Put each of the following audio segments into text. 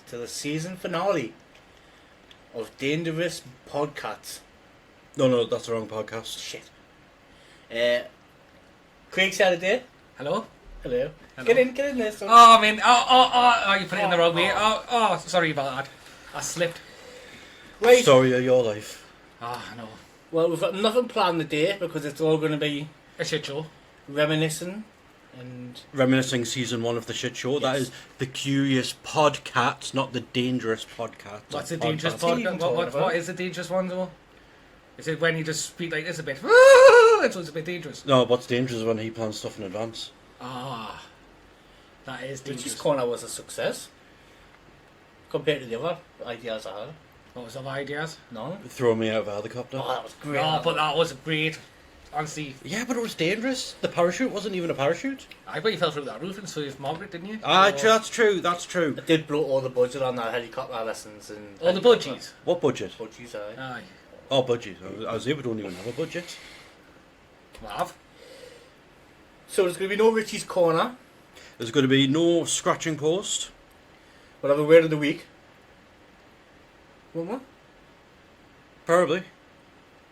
to the season finale of Dangerous Podcats. No, that's the wrong podcast. Shit. Craig Saturday. Hello? Hello. Hello. Get in there, son. Oh, I mean, you put it in the wrong way. Oh, sorry about that. I slipped. Right. Story of your life. No. Well, we've got nothing planned today because it's all going to be A shit show. reminiscing and... Reminiscing season 1 of the shit show. Yes. That is the Curious Podcats, not the Dangerous Podcats. What's the dangerous Podcast. podcast? What is the dangerous one, though? Is it when you just speak like this a bit? It's a bit dangerous. No, what's dangerous is when he plans stuff in advance. That is dangerous. Richie's Corner was a success compared to the other ideas I had. What was the other ideas? No? Throw me out of a helicopter. Oh, that was great. No, but that was great. Honestly, Yeah, but it was dangerous. The parachute wasn't even a parachute. I bet you fell through that roof and so you Margaret, didn't you? That's true. I did blow all the budget on that helicopter lessons and... All the budgies. What budget? Budgies, aye. Aye. Oh, budget. I was able to don't even have a budget. Well, So there's going to be no Richie's Corner. There's going to be no scratching post. We'll have a word of the week. What? Probably.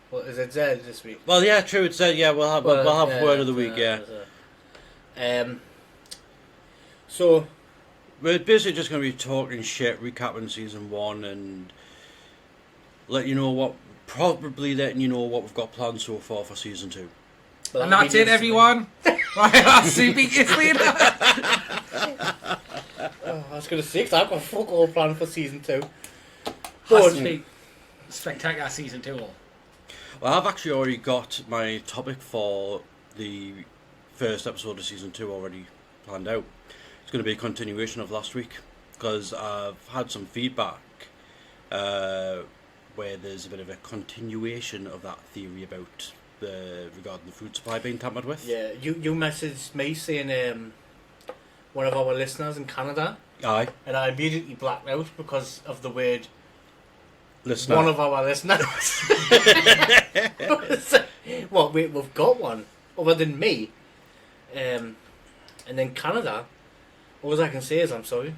What is it Z this week? Well, yeah, true. It said, yeah, we'll have word of the week. Yeah. So We're basically just going to be talking shit, recapping season 1, and letting you know what we've got planned so far for season 2. well, and that's it, everyone. Right, I'll see you later. I was going to say, 'cause I've got fuck all planned for season 2. Has to be spectacular season 2. Well, I've actually already got my topic for the first episode of season 2 already planned out. It's going to be a continuation of last week, because I've had some feedback where there's a bit of a continuation of that theory about regarding the food supply being tampered with. Yeah, you messaged me saying one of our listeners in Canada, Aye. and I immediately blacked out because of the word Listener. one of our listeners. Well, we've got one other than me, and then Canada. All I can say is I'm sorry.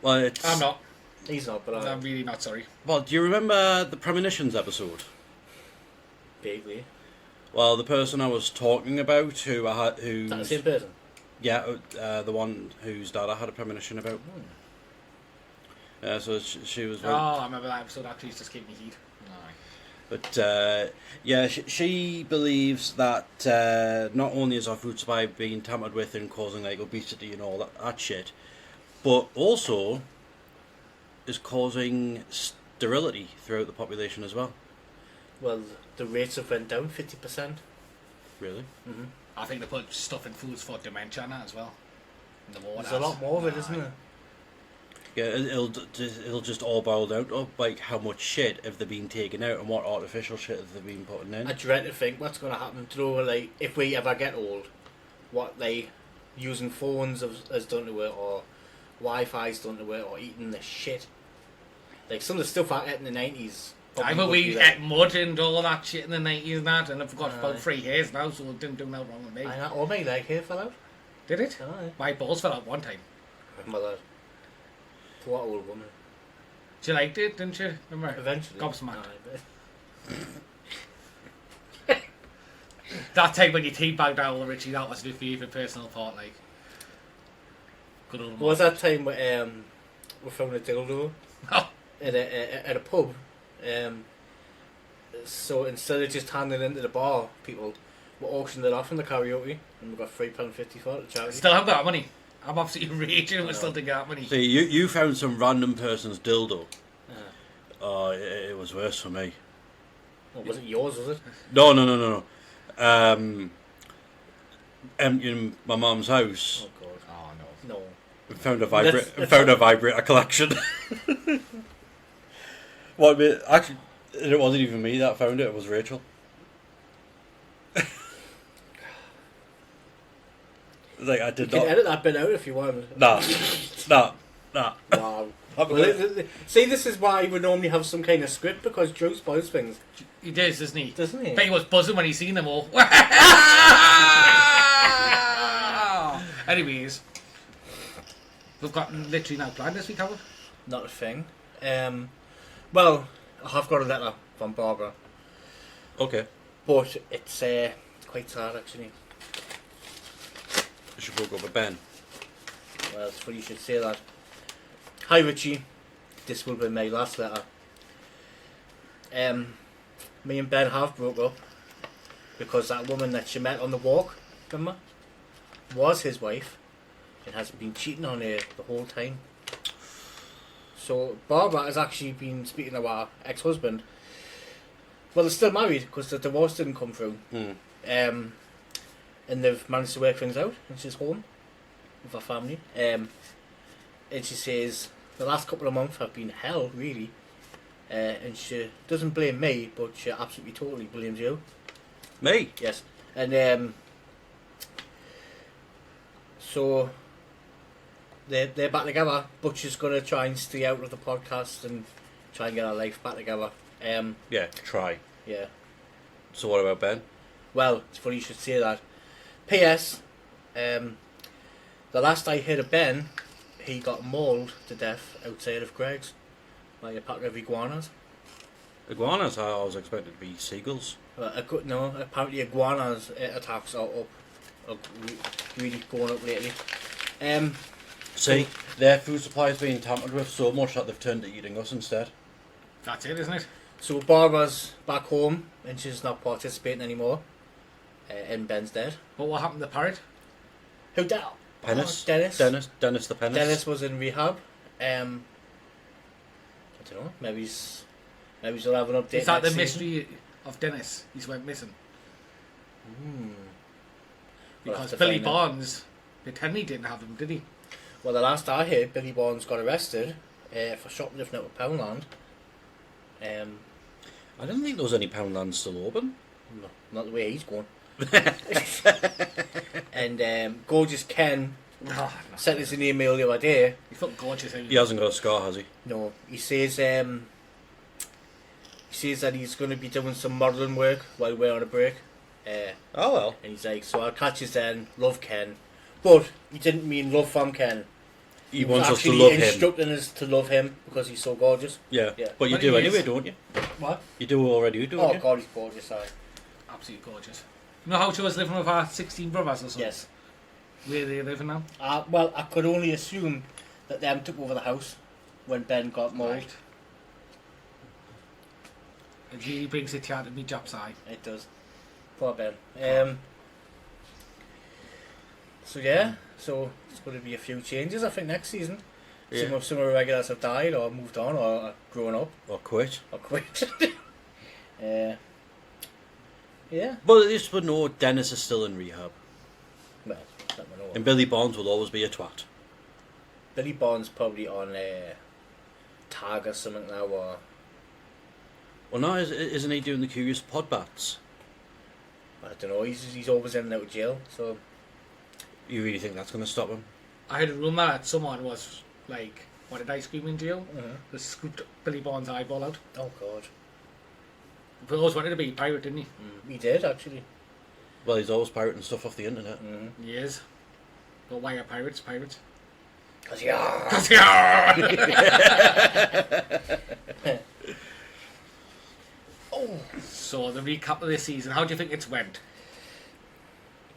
Well, it's... I'm not. He's not, but I'm really not sorry. Well, do you remember the premonitions episode? vaguely. Well, the person I was talking about, who's Is that the same person? yeah, the one whose dad I had a premonition about. So she was. I remember that episode. Actually, just gave me heat. But yeah, she believes that not only is our food supply being tampered with and causing like obesity and all that shit, but also is causing sterility throughout the population as well. Well, the rates have went down 50%. Really? Mm-hmm. I think they put stuff in foods for dementia and that as well. In the water. There's a lot more of it, isn't there? Yeah, it'll just all boil down to like how much shit have they been taken out and what artificial shit have they been putting in. I dread to think what's going to happen to, like, if we ever get old, what, like, using phones has done to it, or Wi-Fi's done to it, or eating the shit. Like, some of the stuff I ate in the 90s. I bet we ate mud and all that shit in the 90s and that, and I've got about 3 hairs now, so it didn't do no wrong with me. All my leg hair fell out. Did it? Aye. My balls fell out one time. Remember that. Poor old woman. She liked it, didn't she? Remember? Eventually. Gobsmacked. Aye, That time when you teabagged out Richie, that was my favourite personal part, like. Good old What was that time where we found a dildo at a pub? So instead of just handing it into the bar, people were auctioning it off in the karaoke, and we got £3.50 for it at charity. Still haven't got that money. I'm absolutely raging. We still didn't get that money. See, you found some random person's dildo. Yeah. Oh, it was worse for me. Oh, was it yours, was it? No. Emptying my mum's house. Oh, God. Oh, no. No. We found a vibrator collection. What? Actually, it wasn't even me that found it. It was Rachel. Like I did You not. can edit that bit out if you want. Nah. Wow. See, this is why we normally have some kind of script, because Joe spoils things. He does, doesn't he? Doesn't he? I bet he was buzzing when he seen them all. Anyways, we've got literally no plan this week, have we? Not a thing. Well, I have got a letter from Barbara, Okay. but it's quite sad actually. She broke up with Ben. Well, it's funny you should say that. Hi Richie, this will be my last letter. Me and Ben have broke up because that woman that she met on the walk, remember, was his wife and has been cheating on her the whole time. So Barbara has actually been speaking to our ex-husband. Well, they're still married because the divorce didn't come through. And they've managed to work things out, and she's home with her family. And she says the last couple of months have been hell, really. And she doesn't blame me, but she absolutely totally blames you. Me? Yes. And so they're back together, but she's going to try and stay out of the podcast and try and get her life back together. Yeah, try. Yeah. So what about Ben? Well, it's funny you should say that. P.S. The last I heard of Ben, he got mauled to death outside of Craig's by a pack of iguanas. Iguanas? I was expecting to be seagulls. No, apparently iguanas attacks are really going up lately. See, their food supply is being tampered with so much that they've turned to eating us instead. That's it, isn't it? So Barbara's back home and she's not participating anymore. And Ben's dead. But what happened to the parrot? Who died? Penis? Dennis. Dennis the penis. Dennis was in rehab. I don't know. Maybe she'll have an update. Is that the next mystery of Dennis? He's went missing. season. We'll have Because to Billy find out. Barnes pretended he didn't have him, did he? Well, the last I heard, Billy Barnes got arrested for shoplifting out of Poundland. I didn't think there was any Poundland still open. No, not the way he's going. And Gorgeous Ken sent us an email the other day. He felt gorgeous. He hasn't got a scar, has he? No, he says that he's going to be doing some modelling work while we're on a break. Oh well. And he's like, so I'll catch you then, love Ken. But he didn't mean love from Ken. He was wants us to actually love him. instructing us to love him because he's so gorgeous. Yeah. Yeah. But you But do he anyway, is. don't you? What? You do already, don't Oh you? God, he's gorgeous. Sorry. Absolutely gorgeous. You know how she was living with her 16 brothers or something? Yes. Where are they living now? Well, I could only assume that them took over the house when Ben got mauled. Right. It really brings a tear to me Jap's eye. It does. Poor Ben. So yeah, so it's going to be a few changes I think next season. Yeah. Some of the regulars have died or moved on or are grown up Or quit. or quit. Yeah. But at least we know Dennis is still in rehab. Well, let me know. And Billy Bonds will always be a twat. Billy Bond's probably on tag or something now or Well, now isn't he doing the Curious Podbats? I don't know. He's always in and out of jail. So You really think that's going to stop him? I heard a rumour that someone was like, wanted ice cream in jail. They scooped Billy Barnes' eyeball out. oh God, But always wanted to be a pirate, didn't he? he did actually. Well, he's always pirating stuff off the internet. He is. But why are pirates pirates? Cause yeah. So the recap of this season, how do you think it's went?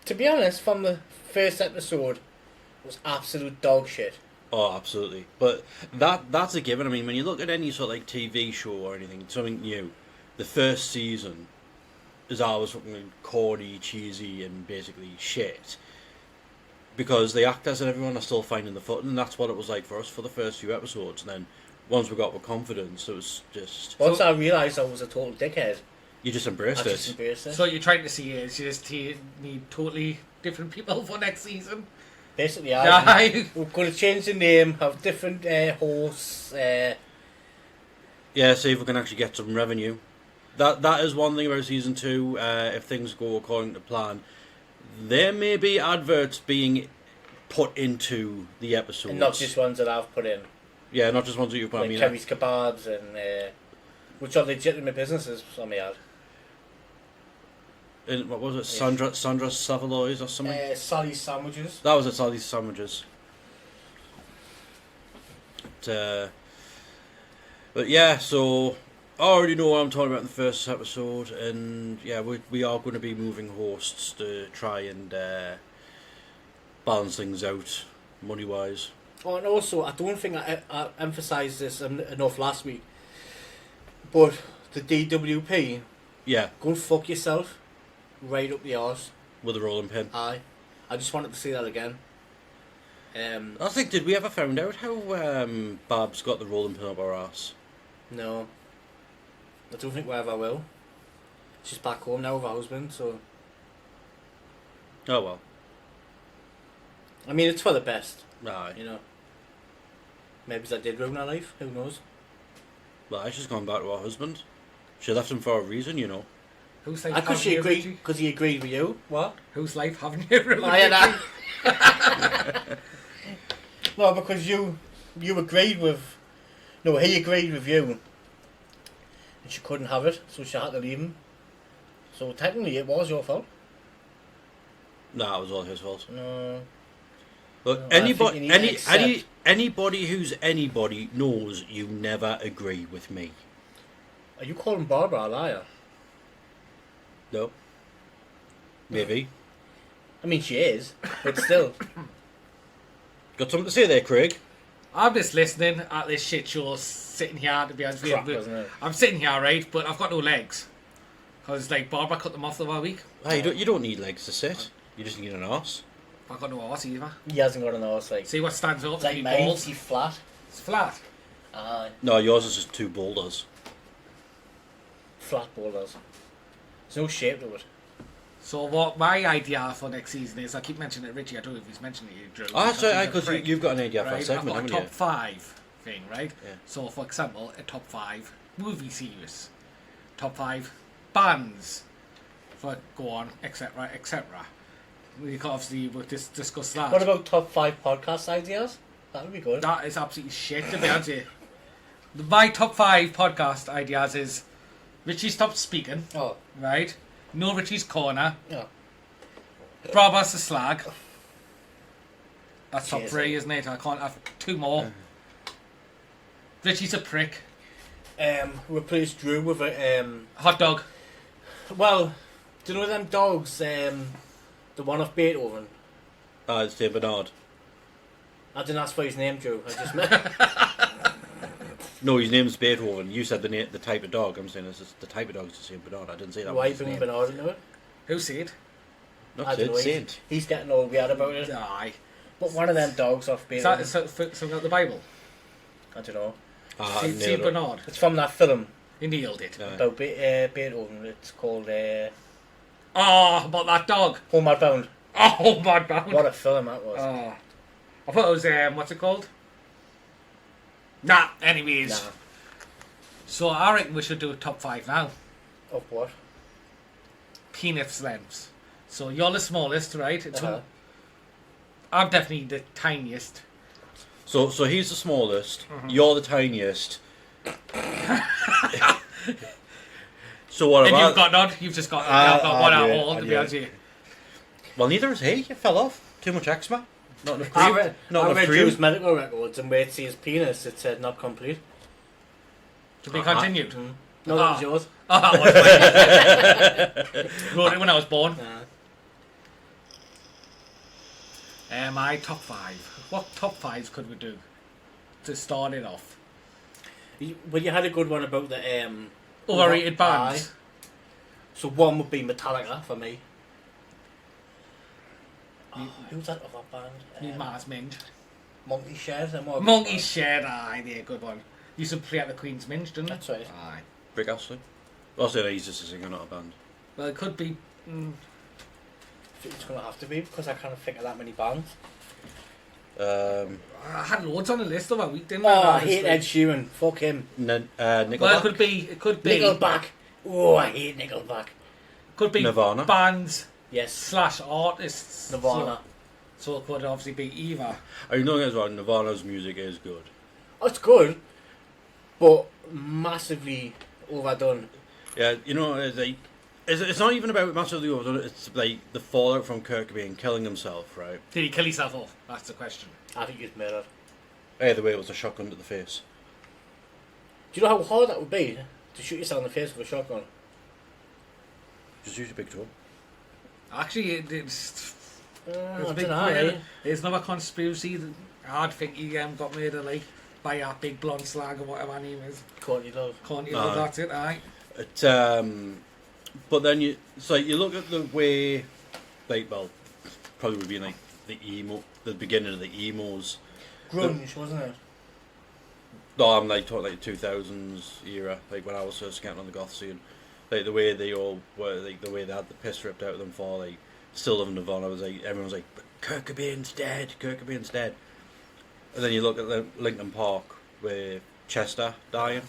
To be honest, from the first episode, it was absolute dog shit. Oh, absolutely. But that's a given. I mean, when you look at any sort of like TV show or anything, something new, the first season is always fucking corny, cheesy, and basically shit. Because the actors and everyone are still finding the footing, and that's what it was like for us for the first few episodes. And then once we got with confidence, it was just... Once I realised I was a total dickhead, You just I embraced just it. embraced it. So what you're trying to see is you just need totally different people for next season. Basically, Yeah. we're going to change the name, have different hosts. Yeah, see if we can actually get some revenue. That is one thing about season 2. If things go according to plan, there may be adverts being put into the episodes. And not just ones that I've put in. Yeah, not just ones that you've put. Like I mean, Kerry's Kebabs and... which are legitimate businesses, some may add. what was it? Sandra Savoy's or something? Sally's Sandwiches. That was it, Sally's Sandwiches. But yeah, so I already know what I'm talking about in the first episode, and yeah, we are going to be moving hosts to try and balance things out money wise. Oh, and also, I don't think I emphasised this enough last week, but the DWP, Yeah, go and fuck yourself right up the arse. with a rolling pin. Aye. I just wanted to say that again. I think, did we ever find out how Babs got the rolling pin up her ass? No. I don't think we ever will. She's back home now with her husband, so... Oh well. I mean, it's for the best, Aye. you know. Maybe that did ruin her life, who knows? Well, she's gone back to her husband. She left him for a reason, you know. Whose life Because haven't she you, agreed, Richie? because he agreed with you. What? Whose life haven't you ruined? I Richie? No, because you agreed with... No, he agreed with you. And she couldn't have it, so she had to leave him. So technically it was your fault. Nah, it was all his fault. No. Look, No, I think you need to accept- anybody who's anybody knows you never agree with me. Are you calling Barbara a liar? No. Maybe. I mean, she is, but still. Got something to say there, Craig? I'm just listening at this shit show, sitting here, to be honest with Crap, you. isn't it? I'm sitting here, right, but I've got no legs. Because, like, Barbara cut them off the other week. Ah, you don't need legs to sit. You just need an arse. I've got no arse either. He hasn't got an arse, like... See what stands up? It's like My mine, balls. he's flat. It's flat. Aye. No, yours is just two boulders. Flat boulders. There's no shape to it. So what my idea for next season is, I keep mentioning it, Richie, I don't know if he's mentioned it, you, Drew. Oh, that's right, Because because you've got an idea for a right, segment, I've haven't got a you? top 5 thing, right? Yeah. So, for example, a top 5 movie series, top 5 bands, for go on, etc., etc. We can obviously discuss that. What about top 5 podcast ideas? That would be good. That is absolutely shit, to be honest with you. My top 5 podcast ideas is Richie stopped speaking, Oh, right? No Richie's corner. yeah. Brabus the slag. That's top Cheers, 3, isn't it? I can't have 2 more. Richie's a prick. Replace Drew with a, Hot dog. well, do you know them dogs, the one off Beethoven? Ah, it's St. Bernard. I didn't ask for his name, Drew. I just meant... No, his name's Beethoven. You said the type of dog. I'm saying it's the type of dog is St. Bernard. I didn't say that Why was his bring name. Bernard into it? Who said? Not I don't know. Saint. He's getting all weird about it. Aye. But one of them dogs off Is Beethoven. that something about the Bible? I don't know. Ah, St. nailed it. Bernard. It's from that film He nailed it. Aye. about Beethoven. It's called Oh, about that dog. Homeward Bound. Oh, my bad. What a film that was. Oh. I thought it was, what's it called? Nah, anyways. Nah. So I reckon we should do a top 5 now. Of what? Penis lengths. So you're the smallest, right? It's Uh-huh. I'm definitely the tiniest. So he's the smallest. You're the tiniest. So what And about? you've got none. You've just got, I I've got one knew out it, all, I to knew be it. honest with you. Well, neither is he. You fell off. Too much eczema. Not enough I cream. read, Not I enough read cream. Drew's medical records and where to see his penis, it said not complete. To be continued. No, that was yours. Oh, that was mine. Wrote it when I was born. Nah. My top 5. What top 5s could we do to start it off? Well, you had a good one about the Overrated bands. Aye. So one would be Metallica for me. Oh, who's that other band? Mars Minge. Monkey Shed. And what? Monkey Shed, aye, they're a good one. Used to play at the Queen's Minge, didn't it? That's right. Aye. Brick Astley. Also, he's just a singer, not a band. Well, it could be. It's going to have to be because I can't think of that many bands. I had loads on the list of a week, didn't Oh, I? I hate Ed Sheeran. Fuck him. Nickelback. Well, it could be. It could be. Nickelback. Oh, I hate Nickelback. Could be Nirvana. bands Yes. / artists. Nirvana. So it could obviously be either. Are you knowing as well? Nirvana's music is good. Oh, it's good, but massively overdone. Yeah, you know, it's not even about massively overdone. It's like the fallout from Kurt Cobain killing himself, right? Did he kill himself off? That's the question. I think he's murdered. Either way, it was a shotgun to the face. Do you know how hard that would be to shoot yourself in the face with a shotgun? Just use your big toe. Actually, it's I a big don't know, eh? It's not a conspiracy. I think he got murdered like by a big blonde slag or whatever her name is. Courtney Love. Courtney Love, that's it, aye. But then you look at the way, like, well, probably would be like the beginning of the emos. Grunge, wasn't it? No, I'm like talking like 2000s era, like when I was first getting on the goth scene. Like the way they all were, like the way they had the piss ripped out of them for like Still Living Nirvana. Was like everyone was like, Kurt Cobain's dead, Kurt Cobain's dead. And then you look at the Linkin Park with Chester dying.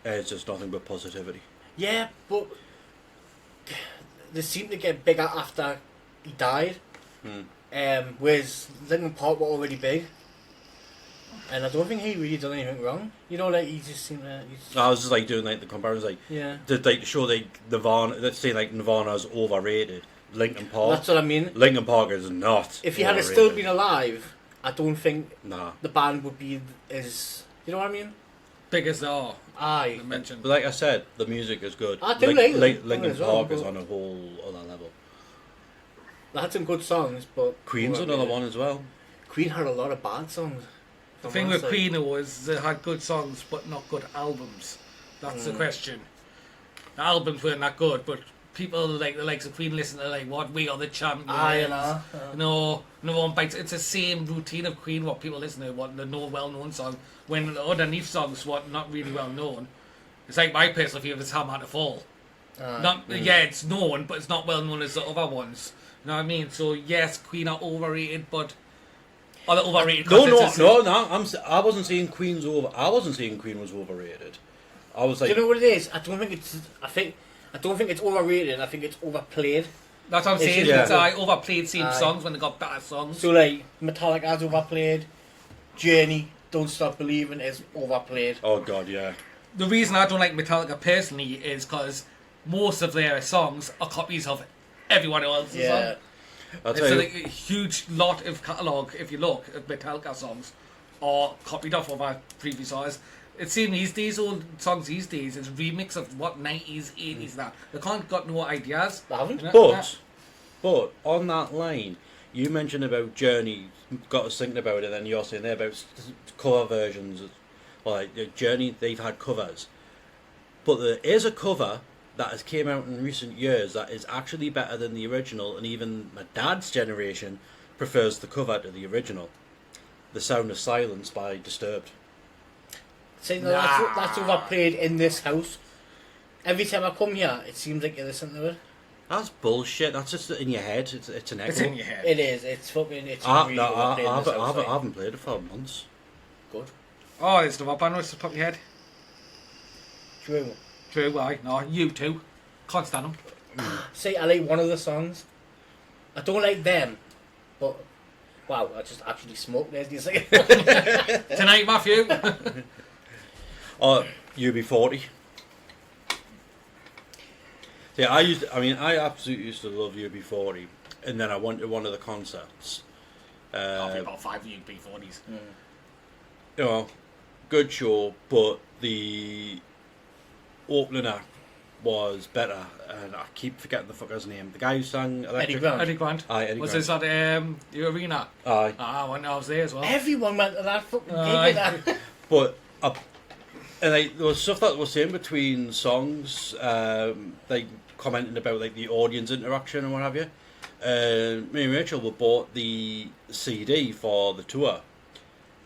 It's just nothing but positivity. Yeah, but they seem to get bigger after he died. Whereas Linkin Park were already big. And I don't think he really done anything wrong. You know, like he just seemed to. I was just like doing like the comparison, like to show like Nirvana. Let's say like Nirvana's overrated. Linkin Park. That's what I mean. Linkin Park is not. If he had overrated. still been alive, I don't think Nah. the band would be as. You know what I mean? Big as they are. Aye. Mentioned. But like I said, the music is good. I do like Linkin as well, Park is but- on a whole other level. They had some good songs, but Queen's another one as well. Queen had a lot of bad songs. The thing with Queen was they had good songs but not good albums. That's the question. The albums weren't that good, but people like the likes of Queen listen to like what We Are the Champions. Aye, no. No one bites. It's the same routine of Queen. What people listen to, what the no well-known song, when the underneath songs what not really well known. It's like my personal favourite is Hammer to Fall. Yeah, it's known, but it's not well known as the other ones. You know what I mean? So yes, Queen are overrated, but are they overrated? No. I wasn't saying Queen's over. I wasn't saying Queen was overrated. I was like, Do you know what it is? I don't think it's overrated. I think it's overplayed. That's what I'm saying. yeah. It's overplayed same songs when they got better songs. So like Metallica's overplayed. Journey, Don't Stop Believing is overplayed. oh god, yeah. The reason I don't like Metallica personally is because most of their songs are copies of everyone else's song. I'll It's tell you. like a huge lot of catalogue, if you look at Metallica songs, are copied off of our previous songs. It seems these old songs these days is remix of what 90s, 80s that. They can't got no ideas. They haven't. You know? But on that line, you mentioned about Journey, got us thinking about it, and you're saying there about cover versions. Well, like Journey, they've had covers, but there is a cover that has came out in recent years that is actually better than the original, and even my dad's generation prefers the cover to the original. The Sound of Silence by Disturbed. See, no, that's overplayed in this house. Every time I come here, it seems like you listen to it. That's bullshit. That's just in your head. It's an echo. It's in your head. It is. It's fucking. It's I really overplayed in this house. I haven't played it for months. Good. Oh, it's the what band was the top of your head? True. Why? No, you too. Can't stand them. See, I like one of the songs. I don't like them, but wow, I just actually smoked. There's the second. Tonight, Matthew. Or UB40. See, I absolutely used to love UB40, and then I went to one of the concerts. I've been about 5 UB40s. You know, good show, but the opening act was better, and I keep forgetting the fucker's name. The guy who sang Electric. Eddie Grant. Aye, Eddie Was Grant. this at the arena? Aye. I was there as well. Everyone went to that fucking gig. Aye. with that. But and like there was stuff that was saying between songs, like commenting about like the audience interaction and what have you. Me and Rachel were bought the CD for the tour,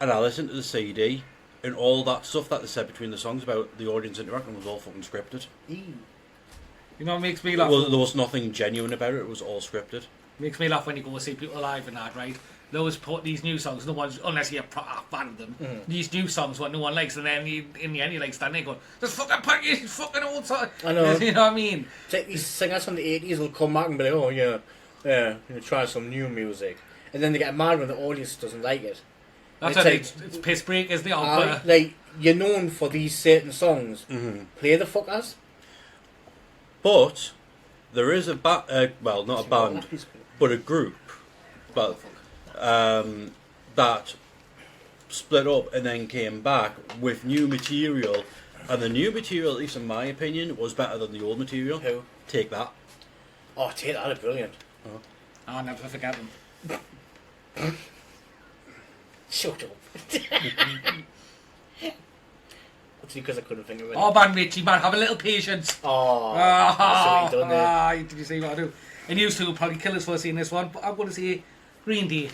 and I listened to the CD, and all that stuff that they said between the songs about the audience interaction was all fucking scripted. You know what makes me laugh? Well, there was nothing genuine about it. It was all scripted. Makes me laugh when you go see people live and that, right? They always put these new songs, no one's, unless you're a proper fan of them, these new songs what no one likes, and then in the end you like standing there going, just fucking put these fucking old songs. I know. You know what I mean? It's like these singers from the 80s will come back and be like, oh yeah, try some new music. And then they get mad when the audience doesn't like it. That's It's why like- it's piss break, isn't it? Like, you're known for these certain songs. Play the fuckers. But there is a well, not a band, but a group, but that split up and then came back with new material, and the new material, at least in my opinion, was better than the old material. Who? Take That. Oh, Take That is brilliant. I'll never forget them. Shut up. It's because I couldn't think of it. Oh man, Richie, man, have a little patience. Oh, that's what he done there. Did you see what I do? And you two will probably kill us for seeing this one, but I'm going to say Green Day.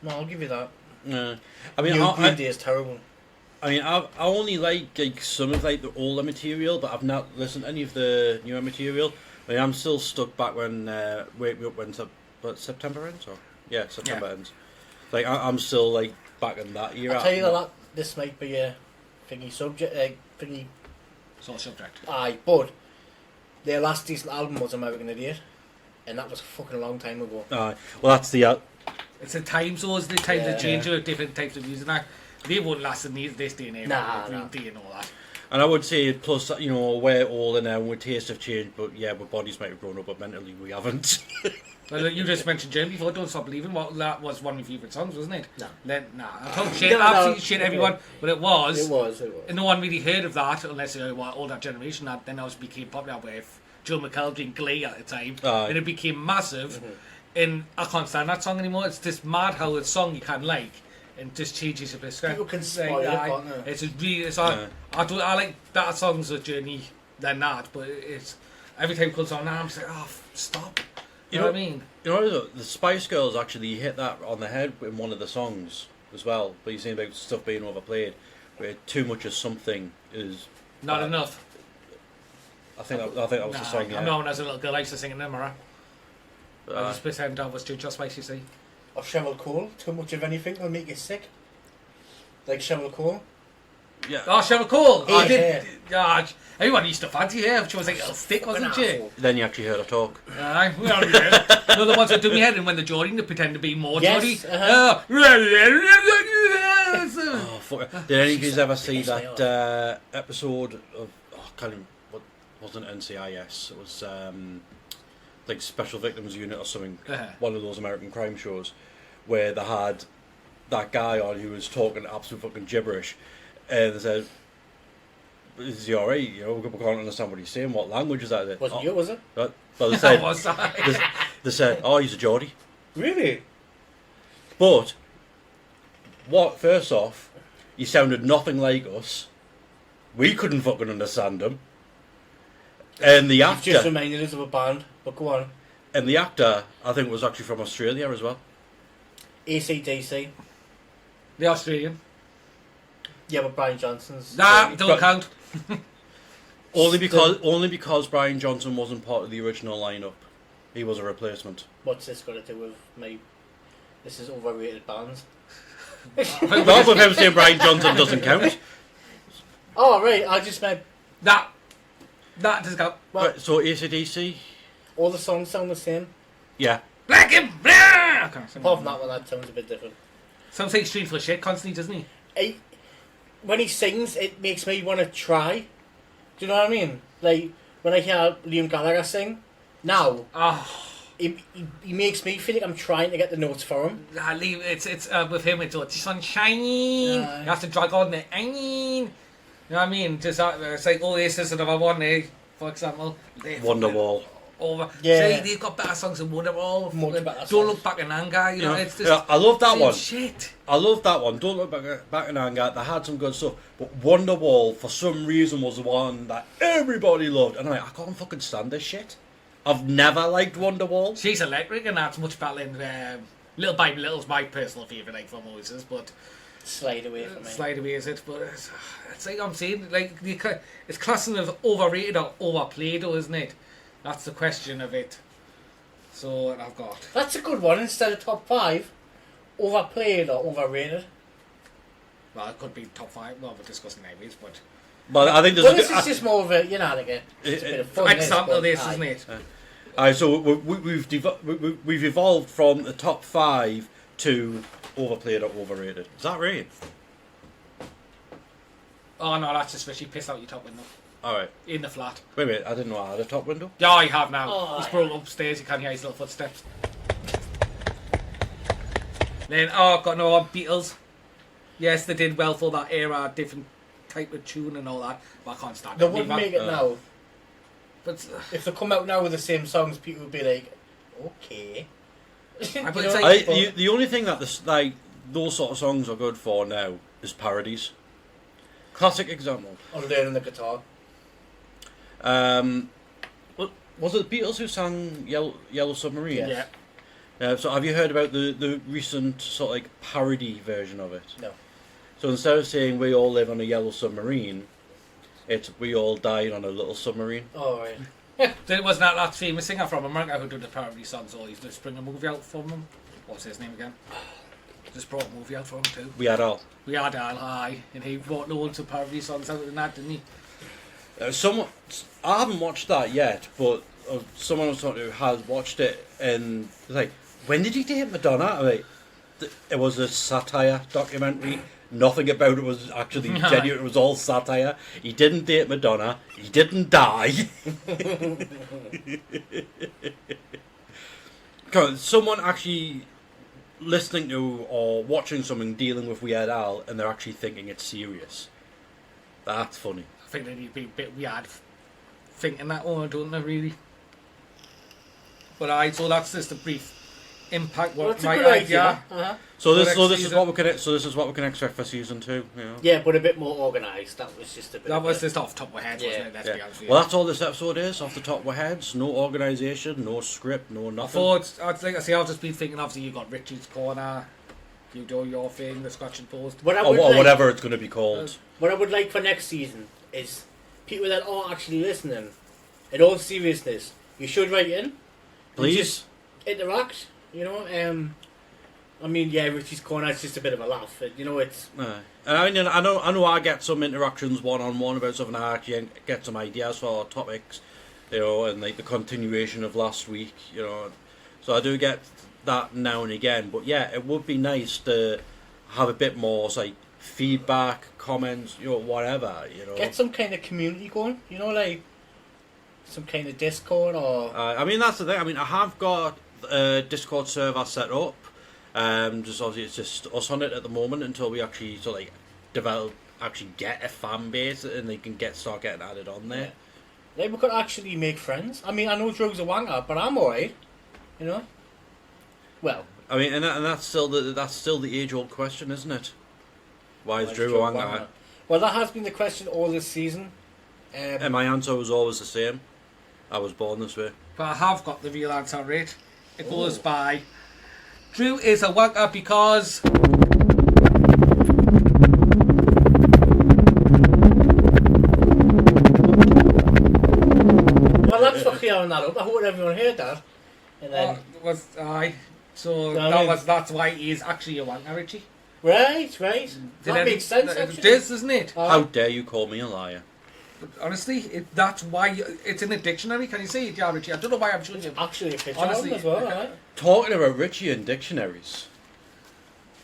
No, I'll give you that. I mean, Green Day is terrible. I mean, I only like some of like the older material, but I've not listened to any of the newer material. I mean, I'm still stuck back when Wake Me Up when September ends, or September ends. Like I'm still like back in that era. I'll tell you that this might be a thingy subject, thingy. Sort of subject. Aye, but their last decent album was American Idiot, and that was a fucking long time ago. Aye, well that's the. It's the times, though, isn't it? Times that change with different types of music. Now, they won't last in this day and age. Green Day and all that. And I would say, plus, you know, we're older now, and our tastes have changed, but yeah, our bodies might have grown up, but mentally we haven't. Well, you just mentioned Germany before, Don't Stop Believing. Well, that was one of your favourite songs, wasn't it? No. I talk shit, absolute shit, everyone, but it was. It was. And no one really heard of that, unless they were older generation, that then it became popular with Joe McKelvey and Glee at the time. And it became massive. Mm-hmm. And I can't stand that song anymore. It's just mad how a song you can like and just changes your perspective. People can spoil it, can't they? It's a really. I like better songs of Journey than that, but it's every time it comes on now, I'm just like, oh, stop. You know what I mean? You know, the Spice Girls actually hit that on the head in one of the songs as well. But you're saying about stuff being overplayed, where too much of something is not enough. I think that was the song. I'm known as a little girl. I used to sing in them, right? I just pretend I was Ginger Spice, you see. Or Cheryl Cole. Too much of anything will make you sick. Like Cheryl Cole. Yeah. Oh, Cheryl Cole. I did. Everyone used to fancy her. She was like a little stick, wasn't she? Then you actually heard her talk. Aye, we already did. No, the ones that do me head in when they're Geordie, they pretend to be more Geordie. Yes, Oh, fuck. Did any of you ever see that episode of what wasn't NCIS? It was like Special Victims Unit or something. One of those American crime shows where they had that guy on who was talking absolute fucking gibberish, and they said, "Is he alright? You know, we can't understand what he's saying. What language is that?" Wasn't you, was it? Well, they said, was I? they said, "Oh, he's a Geordie." Really? But first off, he sounded nothing like us. We couldn't fucking understand him. And the actor just reminded us of a band, but go on. And the actor, I think, was actually from Australia as well. AC/DC. The Australian. Yeah, but Brian Johnson's. Nah, don't count. Only because Brian Johnson wasn't part of the original lineup. He was a replacement. What's this got to do with me? This is overrated bands. Not with him saying Brian Johnson doesn't count. Oh, right, I just meant... That does count. Well, right, so AC/DC? All the songs sound the same. Yeah. Black and black! Apart from that one, that sounds a bit different. Sounds like Street full of shit constantly, doesn't he? When he sings, it makes me want to try. Do you know what I mean? Like, when I hear Liam Gallagher sing, now, he makes me feel like I'm trying to get the notes for him. It's with him, it's sunshine. You have to drag on the You know what I mean? Just it's like Oasis and another one, for example. Wonderwall. Over. Yeah. See, they've got better songs than Wonderwall. Much better Don't songs. Look Back in Anger. You know, it's just. Yeah, I love that one. Shit. I love that one. Don't Look Back in Anger. They had some good stuff, but Wonderwall for some reason was the one that everybody loved, and I'm like, I can't fucking stand this shit. I've never liked Wonderwall. She's electric, and that's much better than Little by Little's my personal favourite, like from Oasis, but. Slide away from me. Slide away is it, but it's like I'm saying, like it's classing as overrated or overplayed, though, isn't it? That's the question of it. So I've got. That's a good one. Instead of top 5, overplayed or overrated. Well, it could be top 5. Well, we're discussing anyways, but. But I think this is just more of a, you know, like a bit of fun. Example of this, isn't it? Alright, so we've evolved from the top 5 to overplayed or overrated. Is that right? Oh no, that's just especially pissed out your top window. Alright. In the flat. Wait a minute, I didn't know I had a top window. Yeah, I have now. Oh, He's brought upstairs, you can't hear his little footsteps. Then, I've got no Beatles. Yes, they did well for that era, different type of tune and all that, but I can't stand They it. wouldn't make it now. But If they come out now with the same songs, people would be like, okay. I You it's know? like- The only thing that those sort of songs are good for now is parodies. Classic example. Or learning the guitar. Was it the Beatles who sang Yellow Submarine? Yes. yeah. So have you heard about the recent sort of like parody version of it? No. So instead of saying we all live on a yellow submarine, it's we all died on a little submarine. Oh, right. There was that famous singer from America who did the parody songs, or he's just bring a movie out from them. What's his name again? Just brought a movie out from him too. We had all. We had Al High, and he brought loads of parody songs out in that, didn't he? I haven't watched that yet, but someone I was talking to has watched it, and was like, when did he date Madonna? Like, it was a satire documentary. Nothing about it was actually genuine. It was all satire. He didn't date Madonna. He didn't die. Someone actually listening to or watching something dealing with Weird Al, and they're actually thinking it's serious. That's funny. I think they need to be a bit weird thinking that one, don't they, really? But so that's just a brief impact. Well, What that's a my good idea. idea. Uh-huh. So For this next is season. what we can expect for season 2. You know? Yeah, but a bit more organised. That was just a bit. That was just off the top of my head, Yeah. wasn't it? Let's be honest with you. Well, that's all this episode is, off the top of our heads. No organisation, no script, no I nothing. thought, like I say, I've just been thinking, obviously, you got Richie's Corner, you do your thing, the Scotch and Post. What I Or would like, whatever it's going to be called. What I would like for next season is people that are actually listening. In all seriousness, you should write in. Please? Just interact. You know. I mean, yeah, Richie's Corner is just a bit of a laugh. You know, it's. And I mean, I know I get some interactions one-on-one about something. I actually get some ideas for topics, you know, and like the continuation of last week, you know. So I do get that now and again. But yeah, it would be nice to have a bit more like feedback, comments, you know, whatever, you know. Get some kind of community going. You know, like some kind of Discord or. I mean, that's the thing. I mean, I have got a Discord server set up. Just obviously it's just us on it at the moment until we actually sort of like get a fan base and they can start getting added on there. Yeah. Like we could actually make friends. I mean, I know Drew's a wanker, but I'm alright. You know. Well. I mean, and that's still the age-old question, isn't it? Why is Drew a wanker? Well, that has been the question all this season. And my answer was always the same. I was born this way. But I have got the real answer right. It goes by Drew is a wanker because Well, that's for clearing that up. I hope everyone heard that. And then, was I. So No, I mean- that's why he is actually a wanker, Richie. right. That makes sense. It Actually. does, doesn't it? How dare you call me a liar? Honestly, that's why it's in the dictionary. Can you see it, yeah, Richie? I don't know why I'm showing you. Actually, a picture Honestly, of him as well. Right? Talking about Richie and dictionaries.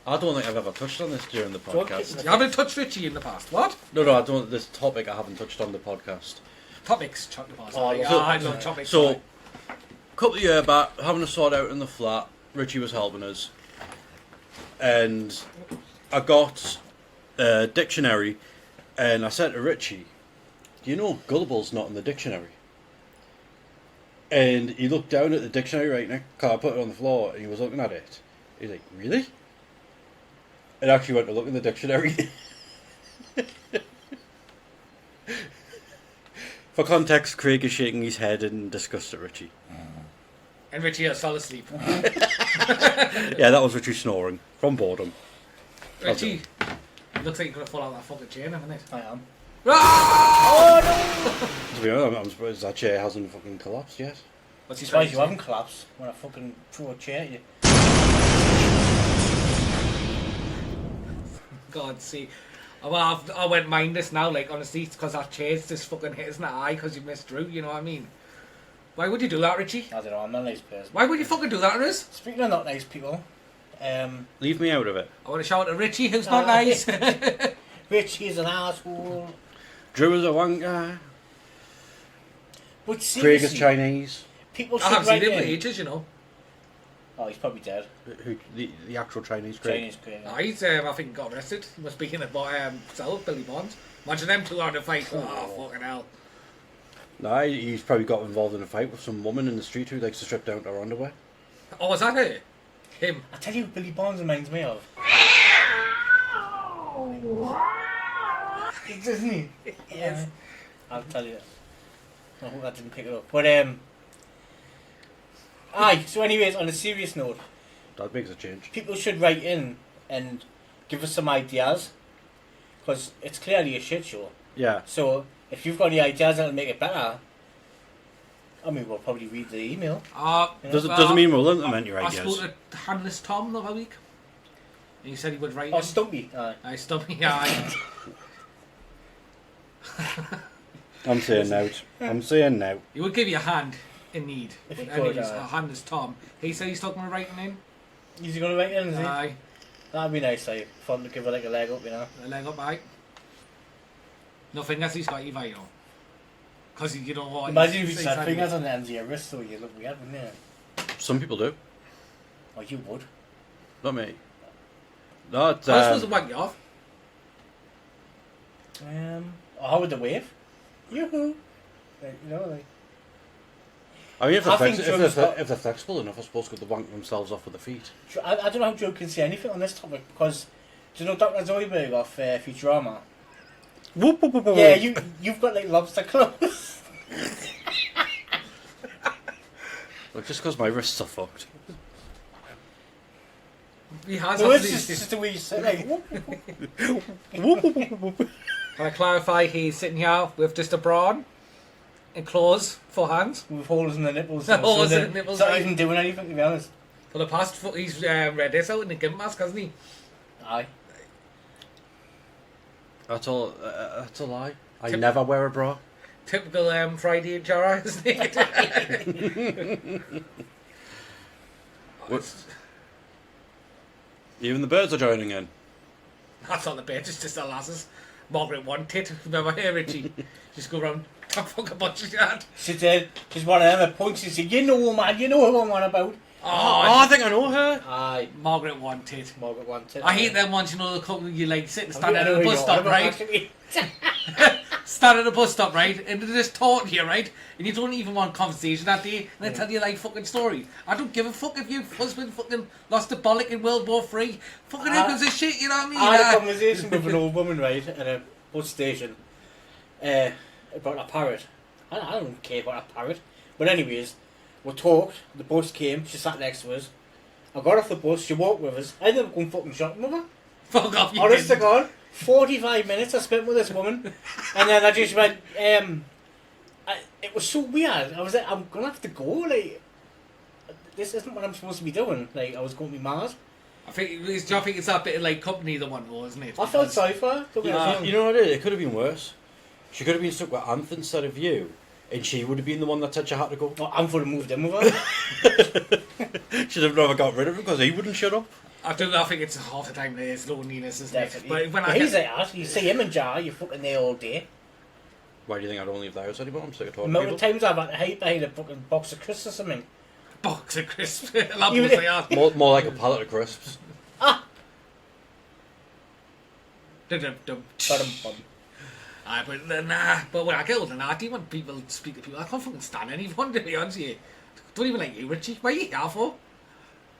I don't think I've ever touched on this during the Don't podcast. kick You haven't touched Richie in the past. What? No, I don't. This topic I haven't touched on the podcast. Topics. Chuck the past. Oh, Oh, I so- know topics. So, a couple of years back, having a sort out in the flat, Richie was helping us, and I got a dictionary, and I said to Richie, "Do you know gullible's not in the dictionary?" And he looked down at the dictionary right now, cause I put it on the floor, and he was looking at it. He's like, "Really?" And actually went to look in the dictionary. For context, Craig is shaking his head in disgust at Richie. And Richie has fell asleep. Yeah, that was Richie snoring from boredom. Richie, it looks like you're gonna fall out of that fucking chair, isn't it? I am. Ah! To be honest, I'm surprised that chair hasn't fucking collapsed yet. What's he Surprised trying you to haven't collapsed when I fucking threw a chair at you. God, see. Well, I went mindless now, like, honestly, because that chair's just fucking hit us in the eye because you missed Drew, you know what I mean? Why would you do that, Richie? I don't know. I'm not a nice person. Why would you fucking do that to us? Speaking of not nice people, Leave me out of it. I want to shout at Richie, who's not nice. Richie's an asshole. Drew is a wanker. But Craig seriously, is Chinese. people I should haven't seen write him for in. ages, you know. Oh, he's probably dead. Who the actual Chinese Craig? Chinese Craig. Oh, he's, I think, got arrested. He must be in the Billy Bonds. Imagine them two out of fight. Oh, fucking hell. No, he's probably got involved in a fight with some woman in the street who likes to strip down to her underwear. Oh, is that it? Him? I tell you who Billy Bonds reminds me of. Doesn't he? Yes. I'll tell you. I hope I didn't pick it up. But, aye, so anyways, on a serious note, That makes a change. people should write in and give us some ideas, because it's clearly a shit show. Yeah. So, if you've got any ideas that'll make it better, I mean, we'll probably read the email. Doesn't mean we'll implement your I ideas. spoke to Handless Tom the other week. And he said he would write Oh, in. Stumpy. Aye. I Stumpy, aye. I'm saying no. I'm saying no. He would give you a hand in need. If he And could, he's aye. Handless Tom. He said he's talking about writing in. Is he going to write in, is he? Aye. That'd be nice, like, fun to give her like a leg up, you know. A leg up, aye. No fingers, he's got Eva, you know. Because you don't want... Imagine if you had fingers on the ends of your wrist, so you look weird, wouldn't you? Some people do. Oh, you would. Not me. Not. I was supposed to whack you off. Or how would the wave? Yoo-hoo. Like, you know, like... I mean, if I they're, think Joe's got- if they're flexible enough, I suppose could they wank themselves off with their feet. I don't know how Joe can say anything on this topic, because... Do you know Dr. Zoidberg off Futurama? Whoop, whoop, whoop, whoop. Yeah, you've got like lobster claws. Look, just because my wrists are fucked. He has No, it's actually... just the way you say like... Whoop, whoop, whoop, whoop. Can I clarify, he's sitting here with just a brawn and claws for hands. With holes in the nipples. Holes in they're the nipples, not right. even doing anything, to be honest. For the past... He's read this out in the gimp mask, hasn't he? Aye. That's all. That's a lie. I never wear a bra. Typical Friday in Jara, isn't it? Even the birds are joining in. That's on the bed, it's just the lasses. Margaret wanted. Remember her, Richie? Just go round, tap fuck a bunch of that. She said, she's one of them that points and says, you know, man, you know who I'm on about. Oh, I think I know her. Aye. Margaret wanted. Margaret wanted. I hate them ones, you know, the couple you like sit and stand I at know the who bus you're stop, on about, right? actually. Stand at the bus stop, right? And they're just talking to you, right? And you don't even want conversation that day. And they tell you like fucking stories. I don't give a fuck if your husband fucking lost a bollock in World War III. Fucking who gives a shit, you know what I mean? I had a conversation with an old woman, right, at a bus station, about a parrot. I don't care about a parrot. But anyways, we talked, the bus came, she sat next to us. I got off the bus, she walked with us. I ended up going fucking shopping with her. Fuck off, you Honest to didn't. God, 45 minutes I spent with this woman. And then I just went, it was so weird. I was like, I'm going to have to go, like, this isn't what I'm supposed to be doing. Like, I was going to be mad. I think it's that bit of like company the one was, isn't it? I felt sorry for her. Don't get me wrong. You know what it is? It could have been worse. She could have been stuck with Anth instead of you, and she would have been the one that said she had to go. Well, I'm for the moved in with her. She'd have never got rid of him because he wouldn't shut up. I think it's half the time there's loneliness, isn't Definitely. it? But when But I he's get, like that. You see him and Jar, you're fucking there all day. Why do you think I don't leave the house anymore? I'm sick of The talking to amount of people. times I've had to hide behind a fucking box of crisps or something. box of crisps, love Even was if- they are. More like a pallet of crisps. Ba-dum-bum. But when I get older now, I do want people to speak to people. I can't fucking stand anyone, to be honest with you. Don't even like you, Richie. Why are you here for?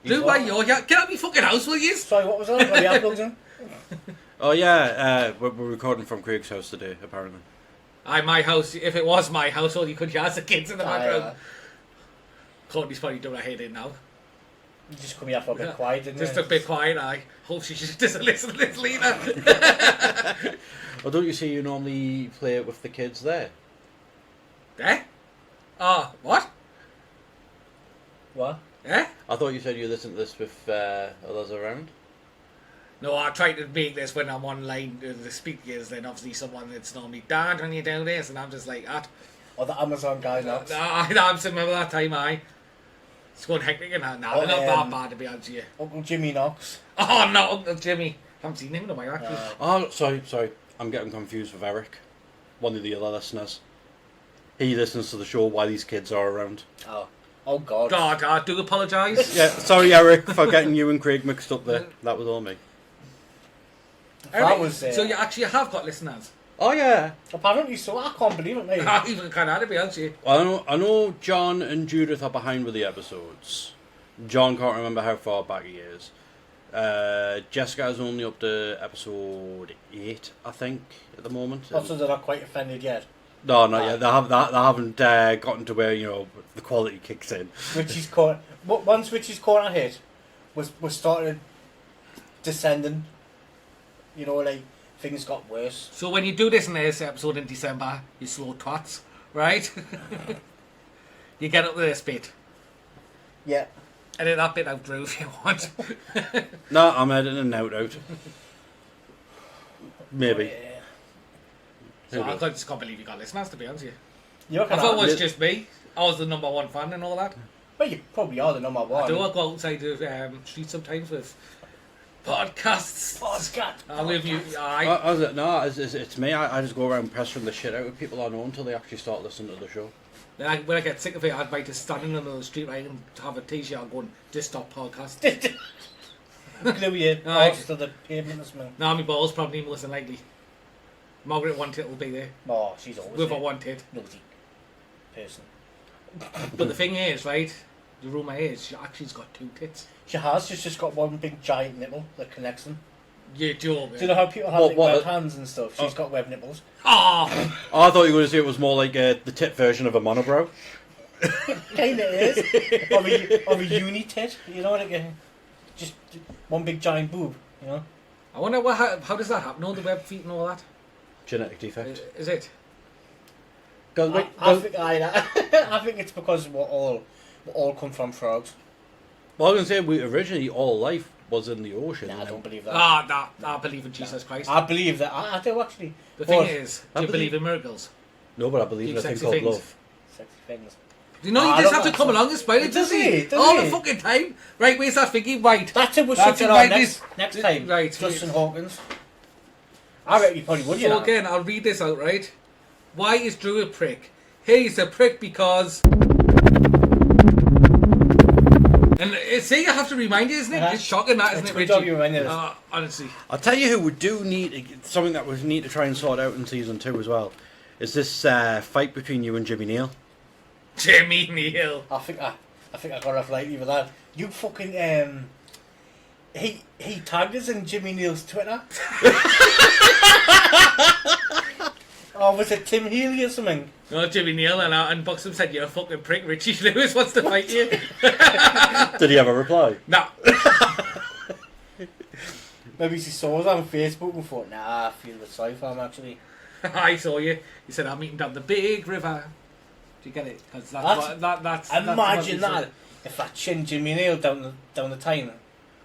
Do why you're here. Get out of my fucking house, will you? Sorry, what was that? Got the apples in? Oh yeah, we're recording from Craig's house today, apparently. My house, if it was my house, all you could hear is the kids in the background. Aye, Courtney's probably doing her head in now. You just come here for a bit quiet, didn't Just you? a bit quiet, I hope she just doesn't listen to this later. Or don't you see you normally play it with the kids there? Eh? What? What? Eh? I thought you said you listened to this with others around. No, I try to make this when I'm online, the speakers, then obviously someone that's normally dad when you do this, and I'm just like that. Or the Amazon guy knocks. I'm still remember that time, It's going hectic and that. No, they're not that bad to be honest with you. Uncle Jimmy knocks. Oh no, Uncle Jimmy. I haven't seen him in a while actually. Oh, sorry. I'm getting confused with Eric, one of the other listeners. He listens to the show while these kids are around. Oh. Oh God. God, I do apologise. Yeah, sorry, Eric, for getting you and Craig mixed up there. That was all me. That was. So you actually have got listeners. Oh yeah. Apparently so. I can't believe it, mate. I even kind of, to be honest with you. Well, I know John and Judith are behind with the episodes. John can't remember how far back he is. Jessica is only up to episode 8, I think, at the moment. Also, they're not quite offended yet. No, not yet. They haven't gotten to where, you know, the quality kicks in. Richie's corner. Once Richie's corner hit, was started descending. You know, like things got worse. So when you do this in this episode in December, you slow twats, right? You get up to this bit. Yeah. Edit that bit out, Drew, if you want. No, I'm editing out. Maybe. Oh, yeah. So I just can't believe you got listeners, to be honest with you. You I thought it was just me. I was the number one fan and all that. Well, you probably are the number one. I do. I go outside the street sometimes with podcasts. Podcast. With you. It's me. I just go around pestering the shit out of people I know until they actually start listening to the show. When I get sick of it, I'd like to stand in the middle of the street right and have a t-shirt going, just stop podcast. Glue your arse to the pavement or something. No, my balls probably more than likely. Margaret One Tit will be there. Oh, she's always With there. a One Tit. Nosy person. But the thing is, right, the rumour is she actually's got 2 tits. She has. She's just got one big giant nipple that connects them. You're joking. Do you know how people have What- web hands and stuff? She's got web nipples. Oh! I thought you were going to say it was more like the tit version of a monobrow. Kinda is. Or a uni tit. You know, like just one big giant boob. You know. I wonder how does that happen? All the web feet and all that? Genetic defect. Is it? I think it's because we all come from frogs. Well, I was going to say, originally all life was in the ocean. Nah, I don't believe that. I believe in Jesus Christ. I believe that. I do actually. The thing is, do you believe in miracles? No, but I believe in a thing Sexy called things. love. Sexy things. You know, I you just don't have to know. come along and spoil it, Does doesn't he? he? Does All he? the fucking time. Right, where's that thingy? Right. That's it. We're That's switching it, on right, next time. right. Justin Hawkins. I reckon you probably would. You So know. again, I'll read this out, right? Why is Drew a prick? He's a prick because... And see, you have to remind you, isn't it? Uh-huh. It's shocking that, isn't It's it, good Richie? job you reminded us. Honestly. I'll tell you who we do need, something that we need to try and sort out in season 2 as well, is this fight between you and Jimmy Neal. Jimmy Neal. I think I got off lightly with that. You fucking he tagged us in Jimmy Neal's Twitter. Or was it Tim Healy or something? No, Jimmy Neal and Buxton said, you're a fucking prick. Richie Lewis wants to fight you. Did he have a reply? No. Maybe he saw us on Facebook and thought, nah, I feel the sorry for him actually. I saw you. He said, I'm meeting down the big river. Do you get it? Because that's Imagine that's that. If I chin Jimmy Neal down the time.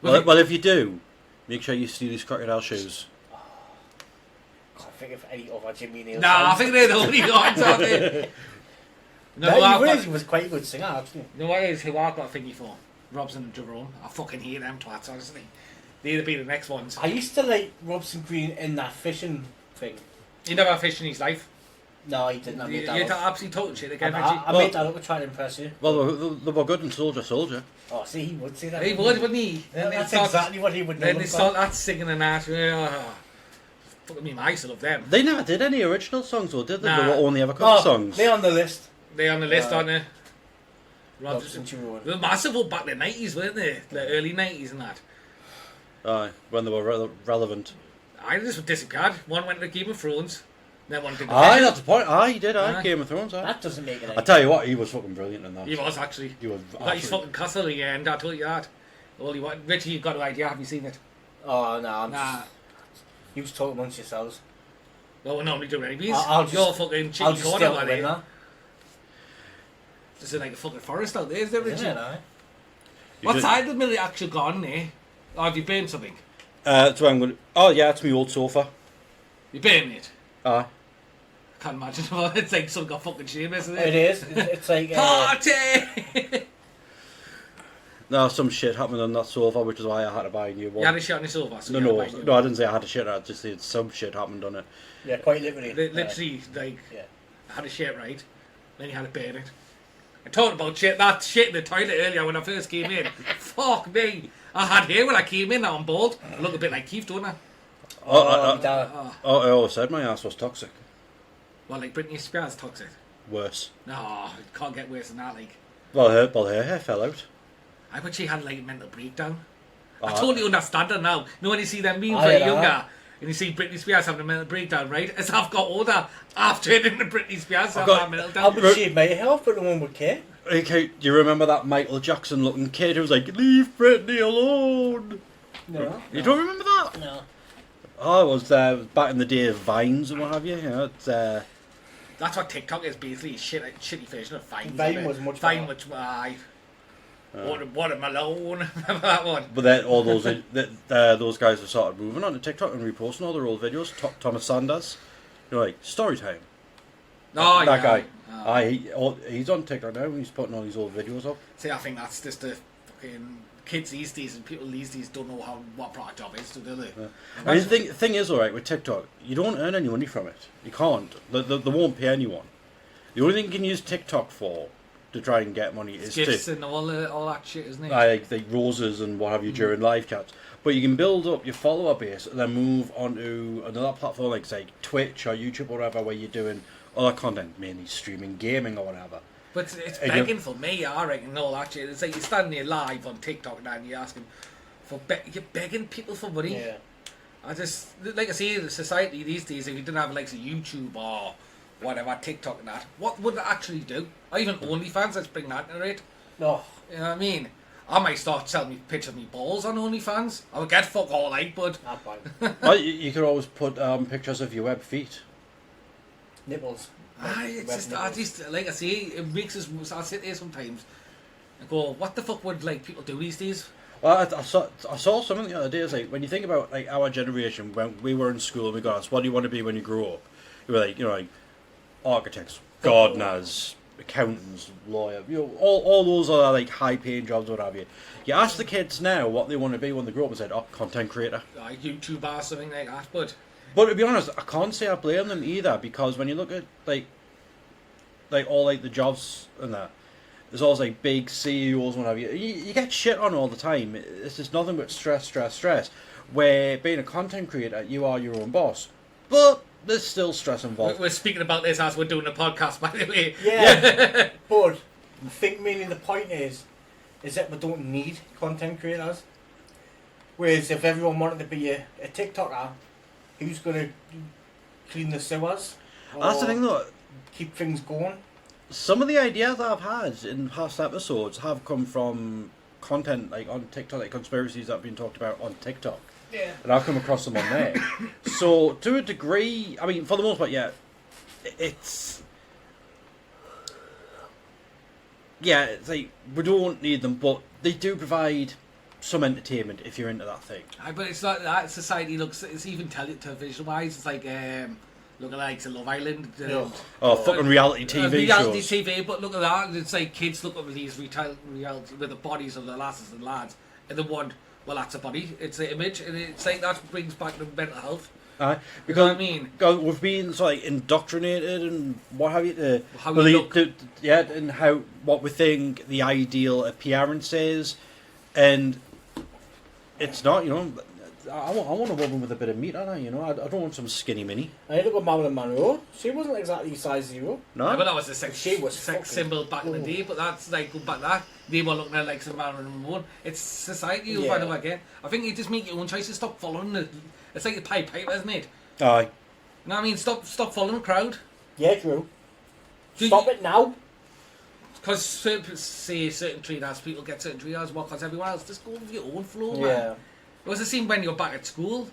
Well, if you do, make sure you steal his crocodile shoes. I can't think of any other Jimmy Neal. I think they're the only ones out there. He was quite a good singer actually. No, what is who I've got a thingy for? Robson and Jerome. I fucking hate them twats, honestly. They'd be the next ones. I used to like Robson Green in that fishing thing. He never fished in his life. No, he didn't. I made that You're up. absolutely total shit again, Richie. I made that up to try to impress you. Well, they were good in Soldier. Oh, see, he would say that. He would, wouldn't he? Yeah, And that's they start- exactly what he would know. Then they start that singing and that. Fucking me, I used to love them. They never did any original songs, though, did they? Nah. They were only ever cover songs. They're on the list. They're on the list, aren't they? Robson Jerome. They were massive up back in the 90s, weren't they? The early 90s and that. Aye, when they were relevant. I just disappeared. One went to Game of Thrones, then one did the Aye, Vision. that's the point. Aye, he did, Aye. Game of Thrones, aye. That doesn't make it I any. tell you what, he was fucking brilliant in that. He was actually. He was He got his absolutely- fucking castle in the end, I told you that. All you want. Richie, you've got an idea, have you seen it? Oh, no, I'm Nah. just... You just talk amongst yourselves. No, we're normally doing anyways. I'll just- You're fucking I'll chicken just corner, stay out man. the window. There's like a fucking forest out there, is there, Richie? Isn't it, aye? What should- side of the middle actually gone, eh? Or have you burned something? So I'm going. Oh yeah, it's my old sofa. You burned it? Aye. Can't imagine. It's like some got fucking shame, isn't It it? is. It's like... Party! No, some shit happened on that sofa, which is why I had to buy a new one. You had a shit on your sofa, so no, you no, had to buy a new no, I didn't say I had a shit. I just said some shit happened on it. yeah, quite literally. Literally, like, Yeah. I had a shit right, then you had to burn it. And talking about shit, that shit in the toilet earlier when I first came in. Fuck me. I had hair when I came in, now I'm bald. I look a bit like Keith, don't I? I always said my ass was toxic. Well, like Britney Spears toxic. Worse. No, it can't get worse than that, like. Well, her hair fell out. I bet she had like a mental breakdown. I Ah. totally understand her now. You know when you see them memes I when had you're younger, that. and you see Britney Spears having a mental breakdown, right? As I've got older, I've turned into Britney Spears having got- a mental I breakdown. would shave my hair off, but no one would care. Okay, do you remember that Michael Jackson looking kid who was like, "Leave Britney alone"? No. You don't remember that? No. Oh, it was back in the day of Vines and what have you. You know, it's, That's what TikTok is basically, shitty version of Vine. Vine was much Vine, better. which aye. Watermelon, remember that one? but then all those guys have started moving on to TikTok and reposting all their old videos. Thomas Sanders, you know, like story time. Oh, that yeah. guy. He's on TikTok now and he's putting all these old videos up. See, I think that's just the fucking kids these days and people these days don't know what product job is, do they? Yeah. I mean, the thing is, alright, with TikTok, you don't earn any money from it. You can't. They won't pay anyone. The only thing you can use TikTok for to try and get money is Gifts to and all that shit, isn't it? like roses and what have you during live chats. But you can build up your follower base and then move onto another platform like say Twitch or YouTube or whatever, where you're doing other content, mainly streaming gaming or whatever. But it's And begging for me, I reckon, and all that shit. It's like you're standing there live on TikTok now and you're asking for you're begging people for money. Yeah. I just, like I say, the society these days, if you didn't have like say YouTube or whatever, TikTok and that, what would it actually do? Or even OnlyFans, let's bring that into it. No. You know what I mean? I might start selling me pictures of me balls on OnlyFans. I would get fuck all like, but Not fine. Well, you could always put pictures of your web feet. Nipples. it's just, I just, like I say, it makes us, I sit there sometimes and go, what the fuck would like people do these days? Well, I saw something the other day. It's like when you think about like our generation when we were in school and we got asked, "What do you want to be when you grow up?" You were like, you know, like architects, gardeners, accountants, lawyer, you know, all those are like high-paying jobs, or what have you. You ask the kids now what they want to be when they grow up, and said, "Oh, content creator." Like YouTube or something like that, but But to be honest, I can't say I blame them either, because when you look at like all like the jobs and that, there's always like big CEOs and what have you. You get shit on all the time. It's just nothing but stress. Where being a content creator, you are your own boss, but there's still stress involved. we're speaking about this as we're doing a podcast, by the way. Yeah. But I think mainly the point is that we don't need content creators. Whereas if everyone wanted to be a TikToker, who's going to clean the sewers? That's the or thing though. Keep things going. Some of the ideas I've had in past episodes have come from content like on TikTok, like conspiracies that have been talked about on TikTok. Yeah. And I've come across them on there. So to a degree, I mean, for the most part, yeah, it's like we don't need them, but they do provide some entertainment if you're into that thing. Aye, but it's not that society looks. It's even television wise. It's like look at like Love Island. No. Oh, fucking reality TV reality shows. TV. But look at that. It's like kids look at these reality with the bodies of the lasses and lads, and they want. Well, that's a body. It's the image, and it's like that brings back the mental health. Because You know what I mean? God, we've been sort of like indoctrinated and what have you to How we believe, look. and how what we think the ideal appearance is, and it's not. You know, I want a woman with a bit of meat on her. You know, I don't want some skinny mini. I look at Marilyn Monroe. She wasn't exactly size 0. No, Yeah, but that was the sex, She was sex fucking- symbol back in the day. But that's like go back that they were looking at like some Marilyn Monroe. It's society you Yeah. find out again. I think you just make your own choices. Stop following the. It's like the Pied Piper, isn't it? aye. You know what I mean? Stop following the crowd. Yeah, true. Do Stop it now. Because certain traders, people get certain traders, what because everyone else, just go with your own flow, man. Yeah. It was the same when you're back at school.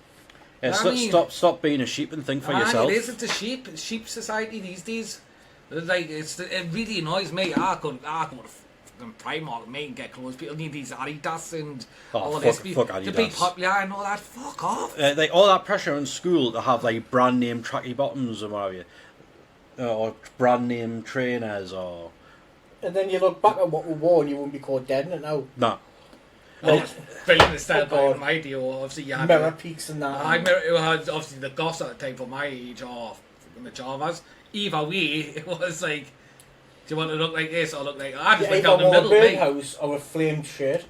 Yeah, I mean- stop being a sheep and think for Aye, yourself. It is, it's a sheep society these days. Like, it really annoys me. I go to fucking Primark, mate, and get clothes. People need these Adidas and all fuck- this. fuck To be Adidas. popular and all that, fuck off. Like all that pressure in school to have like brand name tracky bottoms or what have you, or brand name trainers or And then you look back at what we wore and you wouldn't be called dead in it now. no. Like, Brilliant style God. by my deal. Obviously, you had mirror peaks and that. it had obviously the goss at the time for my age or the Javas. Either way, it was like Do you want to look like this or look like... I just Yeah, went either down the middle, a mate. birdhouse or a flamed shirt.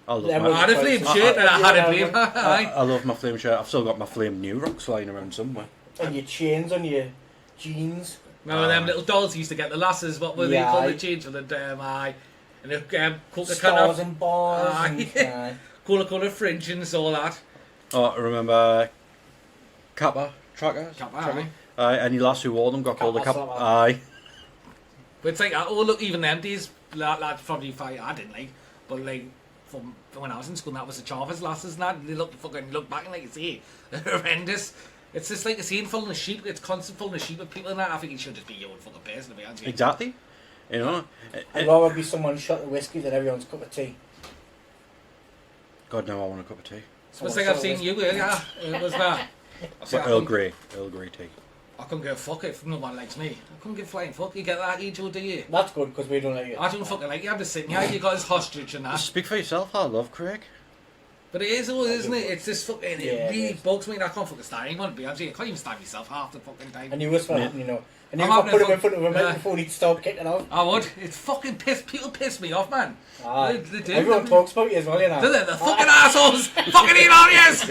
I love Them my, was- I had a flame shirt and I had a flame. I love my flame shirt. I've still got my flame New Rocks flying around somewhere. And your chains on your jeans. Remember them little dolls used to get the lasses, what were they Yeah, called? aye. The chains for the aye. And the Coca-Cola. Stars and bars. Aye. And, Coca-Cola fringe and all that. Oh, I remember Kappa trackers. Kappa, Tracker. Aye, any lass who wore them got called a Kappa Kappa. slapper. Aye. But it's like, oh look, even them days, lads probably fight, I didn't like, but like, from when I was in school, that was the Chavez lasses and that, they look back and like, you see, they're horrendous. It's just like a scene full of sheep, it's constant full of sheep with people in that. I think you should just be your own fucking person, to be honest with you. Exactly. You know. I'd rather be someone's shot of whiskey than everyone's cup of tea. God, now I want a cup of tea. So it's like I've seen you earlier, it was that. But Earl Grey tea. I couldn't give a fuck if no one likes me. I couldn't give a flying fuck. You get that age, or do you? That's good because we don't like you. I don't fucking like you. I'm just sitting here. You got his hostage and that. Speak for yourself. I love Craig. But it is always, isn't it? It's just fucking. Yeah, It really it is. bugs me. And I can't fucking stand anyone. To be honest, with you. I can't even stand myself half the fucking time. And you whisper, Yeah. you know. And I'm if I having put a him in front of a fuck- microphone, he'd start kicking off. I would. It's fucking piss. People piss me off, man. Aye. They do. Everyone talks about you as well, you know. Do they? The fucking assholes. Fucking hilarious.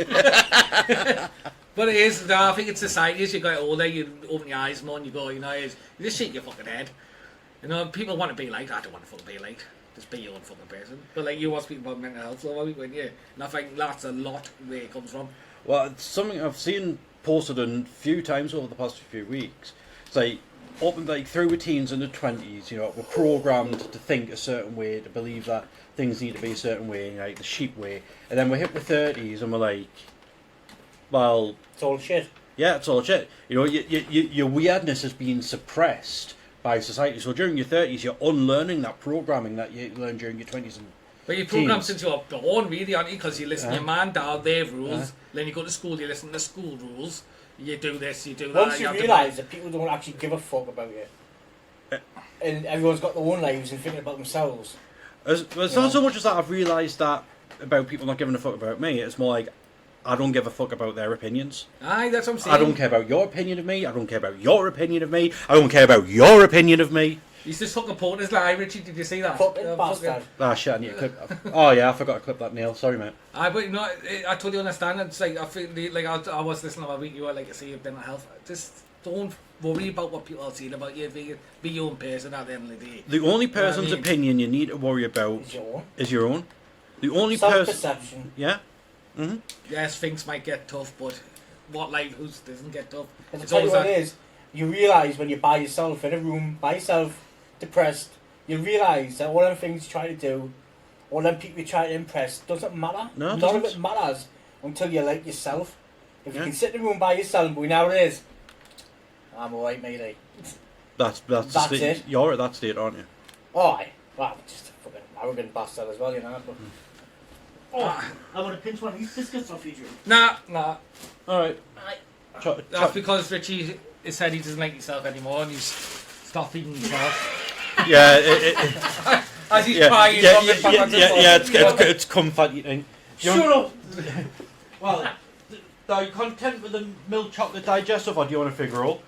But it is. No, I think it's society. As you get older, you open your eyes more and you go, you know, you just shake your fucking head. You know, people want to be like, I don't want to fucking be like. Just be your own fucking person. But like, you want to speak about mental health, so wouldn't you? And I think that's a lot where it comes from. Well, it's something I've seen posted a few times over the past few weeks. It's like, up in, like through the teens and the 20s, you know, we're programmed to think a certain way, to believe that things need to be a certain way, like the sheep way. And then we hit the 30s and we're like, well, It's all shit. yeah, it's all shit. You know, your weirdness is being suppressed by society. So during your 30s, you're unlearning that programming that you learned during your 20s and But you're programmed teens. since you're born, really, aren't you? Because you listen to your man, dad, their rules. Uh. Then you go to school, you listen to school rules. You do this, you do that. Once you have to- realise that people don't actually give a fuck about you, and everyone's got their own lives and thinking about themselves. It's Yeah. not so much as that I've realised that about people not giving a fuck about me. It's more like I don't give a fuck about their opinions. Aye, that's what I'm saying. I don't care about your opinion of me. I don't care about your opinion of me. I don't care about your opinion of me. He's just fucking putting his lie, Richie. Did you see that? Fucking bastard. Ah, shit, I need to clip. Oh, yeah, I forgot to clip that, Neil. Sorry, mate. Aye, but you know, I totally understand. It's like I feel like I was listening about week. You were like, "See your mental health." Just don't worry about what people are saying about you. Be your own person at the end of the day. The only person's mean? opinion you need to worry about It's your own. is your own. The only person. Self-perception. Yeah? Yes, things might get tough, but what life who's doesn't get tough? And to It's tell you always what that. it is, you realise when you're by yourself in a room, by yourself, depressed, you realise that all them things you try to do, all them people you try to impress, doesn't matter. No, it None of doesn't. it matters until you like yourself. If you Yeah. can sit in a room by yourself and go, now it is, I'm alright, matey. That's That's it. You're at that state, aren't you? Alright. Well, just a fucking arrogant bastard as well, you know. But... Ah. I want to pinch one of these biscuits off you, Drew. Nah. Alright. That's because Richie has said he doesn't like himself anymore, and he's stopped eating himself. Yeah, As he's yeah, crying, yeah, from the yeah, back yeah, of the yeah, phone. yeah, it's comfort eating. Shut up! Well, are you content with the milk chocolate digestive, or do you want to figure out?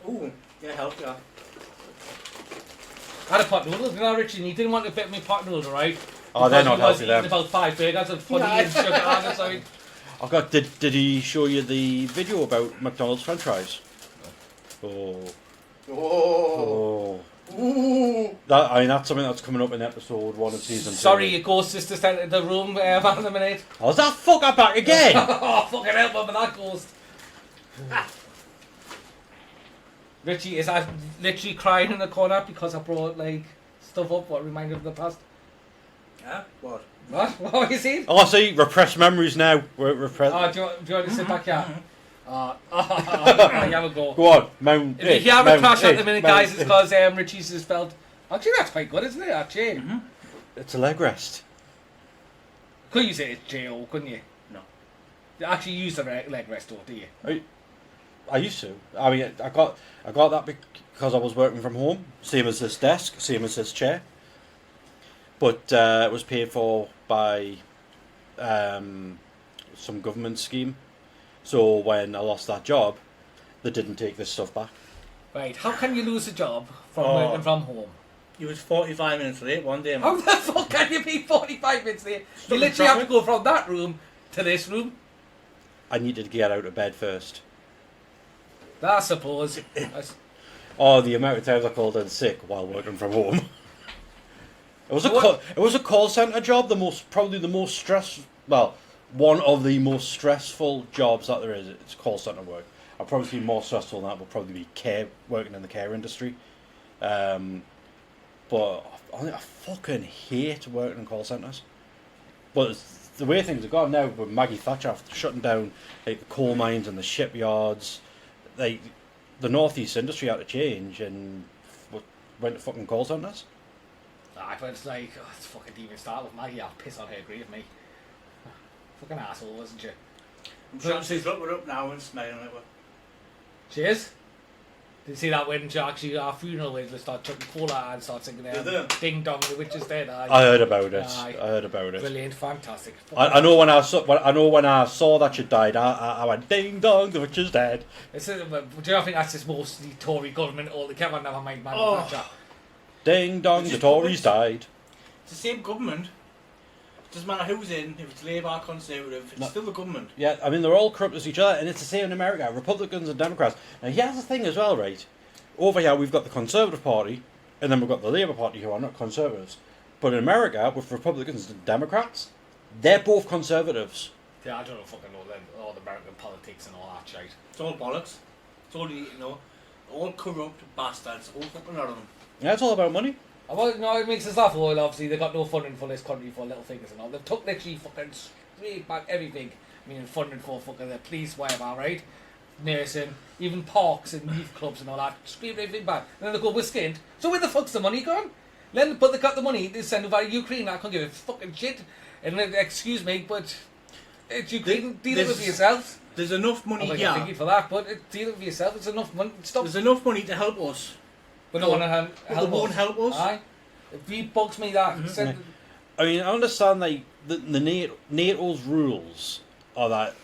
Ooh, yeah, help ya. I had a pot noodles, you know, Richie, and he didn't want to bit me pot noodle, right? Oh, they're Because not he was healthy, eating them. about 5 burgers and funny and sugar on the side. I got. Did he show you the video about McDonald's French fries? Oh, Oh. oh. Ooh. That's something that's coming up in episode 1 of season 2. Sorry, your ghost sister entered the room, man, a minute. Oh, is that fucker back again? Oh, fucking hell, man, that ghost. Richie is literally crying in the corner because I brought, like, stuff up what reminded of the past. Yeah? What? What? What were you saying? Oh, see, repressed memories now. We're repressed. Oh, do you want to sit back here? Have a go. Go on, Mount. If you hear a clash at the minute, guys, it's because Richie's just felt. Actually, that's quite good, isn't it? Actually, It's a leg rest. could you say it's J.O., couldn't you? No. You actually use the leg rest, though, do you? I used to. I mean, I got that because I was working from home. Same as this desk, same as this chair. But it was paid for by some government scheme. So when I lost that job, they didn't take this stuff back. Right, how can you lose a job from Oh. working from home? He was 45 minutes late one day, How man. the fuck can you be 45 minutes late? Stuck You in literally have to traffic. go from that room to this room. I needed to get out of bed first. I suppose. Oh, the amount of times I called in sick while working from home. It was a call center job. Probably the most stress. Well, one of the most stressful jobs that there is. It's call center work. I'd probably be more stressful than that. Would probably be working in the care industry. But I fucking hate working in call centers. But the way things have gone now with Maggie Thatcher after shutting down like the coal mines and the shipyards, like the northeast industry had to change and went to fucking call centers. Nah, but it's like, oh, it's fucking even start with Maggie. I'll piss on her grave, mate. Fucking asshole, wasn't she? I'm sure she's looking up now and smiling at her. Cheers. Did you see that when she actually, our funeral, where they start chucking cola and start singing Did they? Ding Dong, the witch is dead. I heard about it. Aye. I heard about it. Brilliant, fantastic. I know when I saw that she died, I went ding dong, the witch is dead. Do you think that's just mostly Tory government altogether? Never mind Maggie Oh. Thatcher. Ding dong, It's the just Tories puppets. died. It's the same government. Doesn't matter who's in, if it's Labour, Conservative, it's No. still the government. Yeah, I mean they're all corrupt as each other, and it's the same in America. Republicans and Democrats. Now here's the thing as well, right? Over here we've got the Conservative Party, and then we've got the Labour Party who are not conservatives. But in America, with Republicans and Democrats, they're both conservatives. Yeah, I don't know fucking know them, all the American politics and all that shit. It's all bollocks. It's all you know. All corrupt bastards. All fucking lot of them. Yeah, it's all about money. Well, no, it makes us laugh. Well, obviously, they got no funding for this country for little things and all. They've took literally fucking straight back everything. I mean, funding for fucking the police, whatever, right? Nursing, even parks and youth clubs and all that. Scream everything back. And then they go, we're skinned. So where the fuck's the money gone? But they got the money, they send over to Ukraine. I can't give a fucking shit. And then, excuse me, but it's Ukraine. Deal it with yourself. There's enough I'm money not here. thinking for that, but deal it with yourself. It's enough money. Stop. There's enough money to help us. But no one help But they won't help us. Aye. It bugs me that. Mhm. Send- I mean, I understand like the NATO's rules are that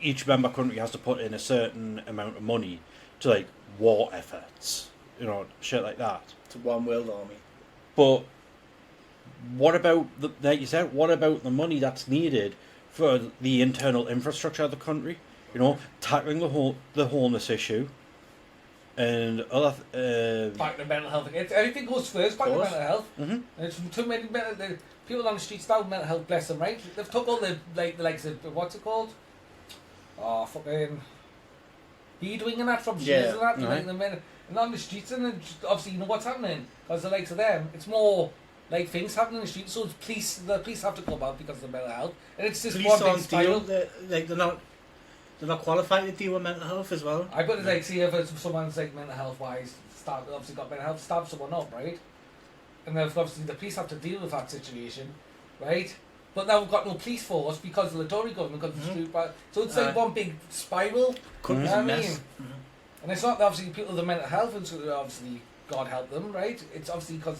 each member country has to put in a certain amount of money to like war efforts, you know, shit like that. It's a one world army. But what about like you said? What about the money that's needed for the internal infrastructure of the country? You know, tackling the homeless issue and other. Back to mental health. Everything goes first. Back to Course. mental health. Mhm. And it's too many the people on the streets now. Mental health, bless them, right? They've took all the likes of what's it called? Oh fucking beadwing and that from shoes Yeah, and that. And, right. like, the men and on the streets and then obviously you know what's happening because the likes of them. It's more like things happening in the streets. So the police have to come out because of the mental health, and it's just Police one big aren't spiral. they're not qualified to deal with mental health as well. I put it like, see if someone's like mental health wise, obviously got mental health, stab someone up, right? And then obviously the police have to deal with that situation, right? But now we've got no police force because of the Tory government, because of the street back. So it's like Aye. one big spiral. Country's You know a what I mess. mean? And it's not obviously people with the mental health, and so obviously God help them, right? It's obviously because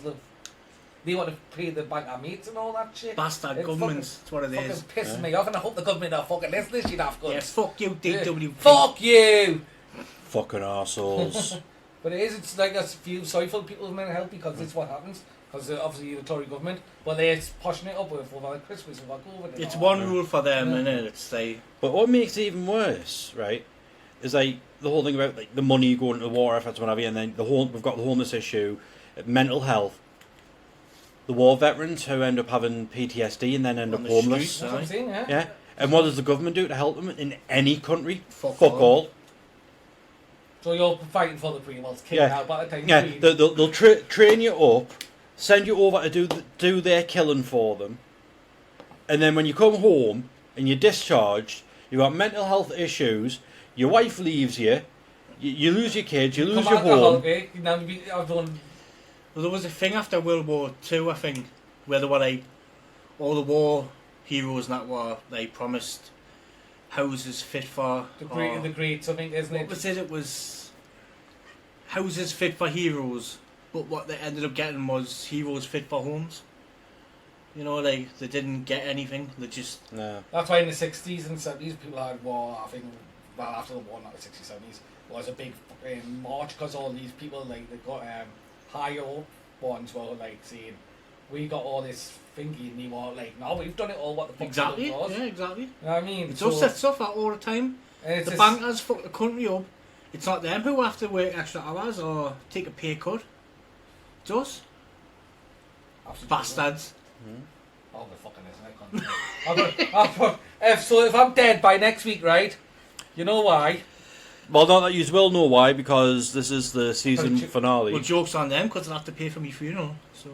they want to pay the bank of mates and all that shit. Bastard It's governments. That's what it Fucking is. pisses me off, and I hope the government are fucking listening. She'd have guns. Yes, fuck you, DWP. Fuck you! Fucking arseholes. But it is, it's like I feel sorry for people with mental health because it's what happens. Because obviously the Tory government, but they're pushing it up with over Christmas, over COVID. and It's all one that. rule for them, Yeah. and it's like But what makes it even worse, right, is like the whole thing about like the money going to the war efforts, and whatever, and then we've got the homeless issue, mental health, the war veterans who end up having PTSD and then end On up the homeless. streets, That's what I'm saying, yeah. Yeah, and what does the government do to help them in any country? fuck all. So you're fighting for the Pre-World's king Yeah. now, by the time Yeah, you they'll train you up, send you over to do their killing for them, and then when you come home and you're discharged, you got mental health issues. Your wife leaves you. You lose your kids. You lose come your back to home. holiday, now I've done. Well, there was a thing after World War II, I think, where there were like all the war heroes that were they promised houses fit for The great something, isn't what it? was it? It was houses fit for heroes, but what they ended up getting was heroes fit for homes. You know, they didn't get anything. They just No. That's why in the 60s and 70s people had war, I think, well after the war, not the 60s, 70s, was a big fucking march because all these people like they got higher up ones were like saying we got all this thingy and they were like no we've done it all what the fuck Exactly. it was. Yeah, exactly. You know what I mean? It's us that suffer all the time. it's The just- bankers fuck the country up. It's not them who have to work extra hours or take a pay cut. It's us. absolutely. Bastards. Oh, the fucking is, so if I'm dead by next week, right? You know why? Well, not that you will know why, because this is the season finale. Well, joke's on them because they'll have to pay for me funeral. So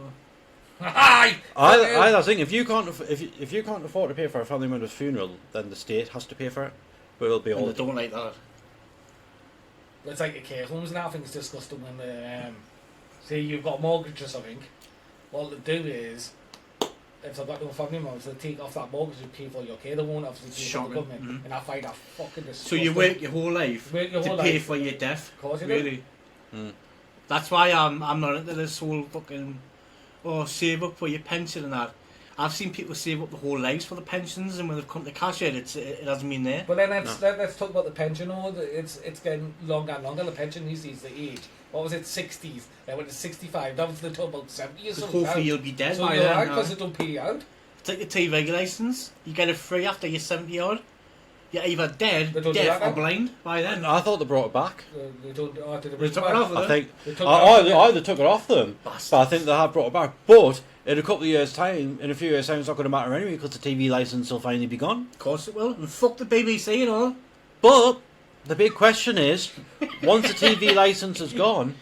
Aye! I think if you can't if you can't afford to pay for a family member's funeral, then the state has to pay for it. But it'll be and all. they don't like that. It's like the care homes now. I think it's disgusting when say you've got a mortgage or something. What they do is, if they've got no family members, they take off that mortgage and pay for your care. They won't obviously pay for the Shocking. government, and I find that fucking So disgusting. you work your whole life Work your to whole pay life. for your death. Of course you do. Really. That's why I'm not into this whole fucking save up for your pension and that. I've seen people save up the whole lives for the pensions, and when they've come to cash it, it hasn't been there. But then let's talk about the pension. It's getting longer and longer. The pension these days, the age. What was it? 60s. They went to 65. That was the talk about 70 or Because something. hopefully you'll be dead so by you're then. right no? because it don't pay you out. It's like the TV licence. You get it free after you're 70 odd. You're either dead, They don't do deaf, that or now? blind by then. I thought they brought it back. They don't. Oh, did They took it off, I think They took it off, either took it off them, Bastards. but I think they have brought it back. But in a couple of years' time, in a few years' time, it's not going to matter anyway because the TV license will finally be gone. Of course it will. And fuck the BBC and all. But the big question is, once the TV license is gone,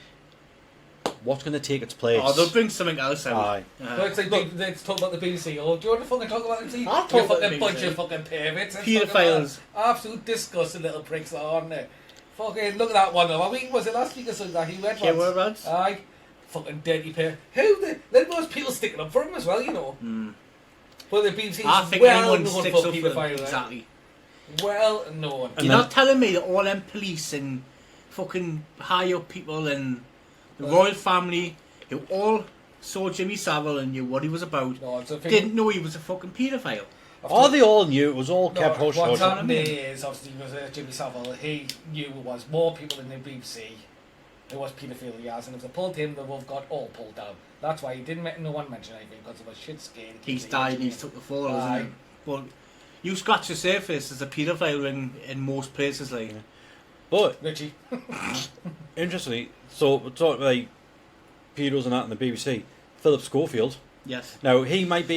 what's going to take its place? Oh, they'll bring something else out. Aye. But it's like let's talk about the BBC. Oh, do you want to fucking talk about the BBC? I'll talk You about the fucking bunch BBC. of fucking perverts. and Paedophiles. fucking absolute disgusting little pricks that are on there. Fucking look at that one. What week was it? Last week or something that he went Yeah, once. whereabouts? Aye. Fucking dirty pair. Then most people sticking up for him as well, you know. But the BBC I is think well anyone known sticks for up for them. paedophiles. Exactly. Well known. And You're then- not telling me that all them police and fucking high up people and the royal family who all saw Jimmy Savile and knew what he was about No, it's a thing. didn't know he was a fucking paedophile. Oh, they all knew it was all kept hush What's hush. happened is, obviously, was Jimmy Savile. He knew it was more people in the BBC. It was paedophilia, and if they pulled him, they would have got all pulled down. That's why he didn't make no one mention anything because it was shit scared. He's died and he's took the fall, Aye. isn't he? But you scratch the surface as a paedophile in most places, like. But Richie. interestingly, so we're talking about pedos and that in the BBC. Philip Schofield. Yes. Now he might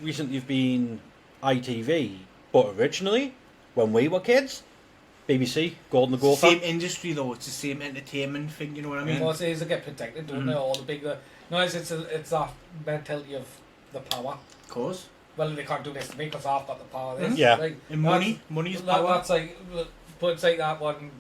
recently have been ITV, but originally, when we were kids, BBC, Gordon the Gopher. Same industry though, it's the same entertainment thing, you know what I mean? Because it is to get protected, don't they? All the big. No, it's that mentality of the power. Of course. Well, they can't do this to me because I've got the power. This. Yeah. Like, And money's power. That's like, but it's like that one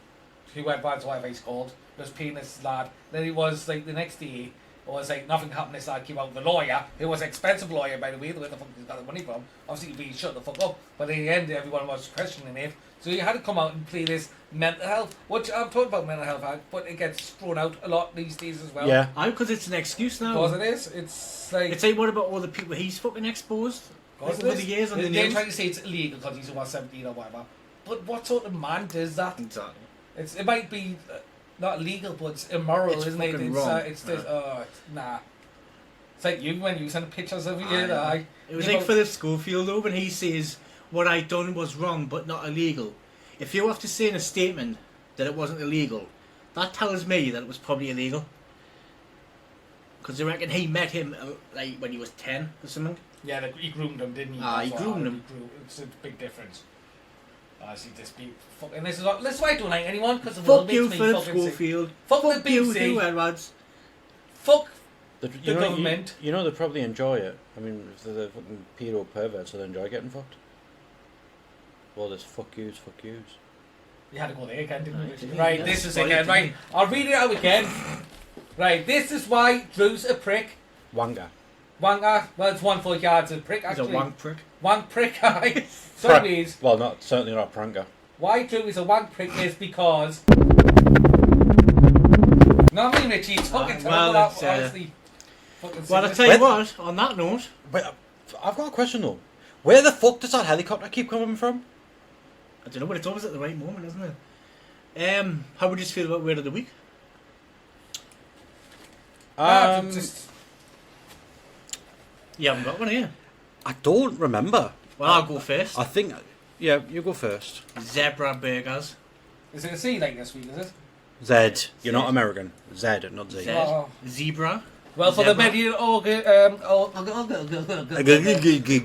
who went back to whatever he's called. Was penis lad. Then he was like the next day. It was like nothing happened. This lad came out with a lawyer. Who was an expensive lawyer, by the way. Where the fuck he's got the money from? Obviously, he shut the fuck up. But in the end, everyone was questioning it. So he had to come out and play this mental health. Which I'm talking about mental health, but it gets thrown out a lot these days as well. Yeah. Because it's an excuse now. Because it is. It's like. It's like, what about all the people he's fucking exposed? Because Like, over the years on the they're news? trying to say it's illegal because he's over 17 or whatever. But what sort of man does that? Exactly. It might be not legal, but it's immoral, It's isn't it? fucking It's wrong. it's this. Nah. It's like you when you send pictures of you. Aye. It was like Philip Schofield though, when he says what I done was wrong but not illegal. If you have to say in a statement that it wasn't illegal, that tells me that it was probably illegal. Because I reckon he met him like when he was 10 or something. Yeah, he groomed him, didn't he? He That's groomed what- him. It's a big difference. I see this be fucking. This is why I don't like anyone because Fuck you, me Philip fucking sick. Schofield. Fuck the Fuck you, BBC. Hugh Edwards. Fuck. The government. You know they probably enjoy it. I mean, if they're fucking pedo perverts, so they enjoy getting fucked. Well, there's fuck yous. You had to go there again, didn't Right, you? didn't Right, you? this is That's again. right, Right, I'll read it out again. Right, this is why Drew's a prick. Wanga. Wanker. Well, it's 1 4 yards a prick. He's Actually, a wank prick. wank prick. Aye. So, anyways, Well, not certainly not a pranker. why Drew is a wank prick is because. No, I mean, Richie, it's fucking well, terrible. it's, Honestly. Fucking Well, I serious. tell you When- what, on that note, Wait, I've got a question though. Where the fuck does that helicopter keep coming from? I don't know, but it's always at the right moment, isn't it? How would you feel about word of the week? Just You haven't got one here. I don't remember. Well, I'll go first. I think, yeah, you go first. Zebra burgers. is it a C like this week? Is it? Z. You're not American. Z, not Z. Z. Oh. Zebra. Well, for the Zebra. menu,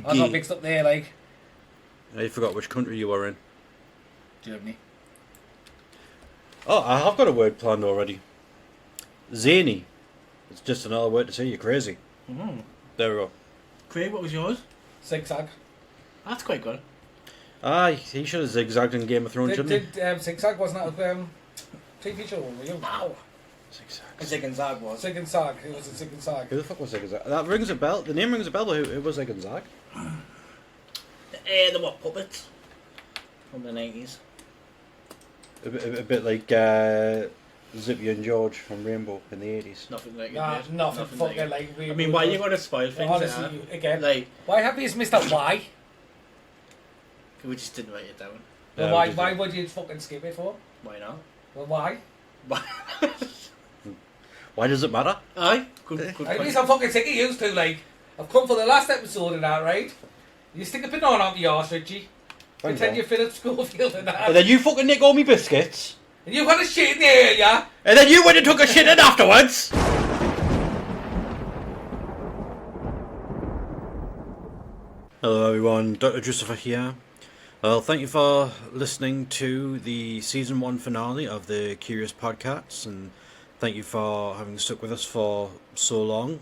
I got mixed up there, like You forgot which country you were in. Germany. Oh, I have got a word planned already. Zany. It's just another word to say you're crazy. Mm. There we go. Craig, what was yours? Zigzag. That's quite good. Aye, he should have zigzagged in Game of Thrones, shouldn't he? Did Zigzag wasn't that a TV show? Wow. Zigzag. Zig and Zag was. Zig and Zag. It was a Zig and Zag. Who the fuck was Zigzag? That rings a bell. The name rings a bell, but who was Zigzag? They were puppets from the 90s. A bit like Zippy and George from Rainbow in the 80s. Nothing like Nah, it. nothing fucking like. I mean, why you got to spoil things? Honestly, again, Like, why have you missed that? Why? we just didn't write it down. Well, Yeah, why? we did Why that. would you fucking skip it for? Why not? Well, why? Why does it matter? Aye, good At point. least I'm fucking sick of you two. Like, I've come for the last episode of that, right? You stick a banana up your arse, Richie. Thanks, Pretend Al. you're Philip Schofield and that. And then you fucking nick all me biscuits. And you had a shit in there, yeah? And then you went and took a shit in afterwards. Hello everyone, Dr. Justifer here. Well, thank you for listening to the season 1 finale of the Curious Podcats, and thank you for having stuck with us for so long.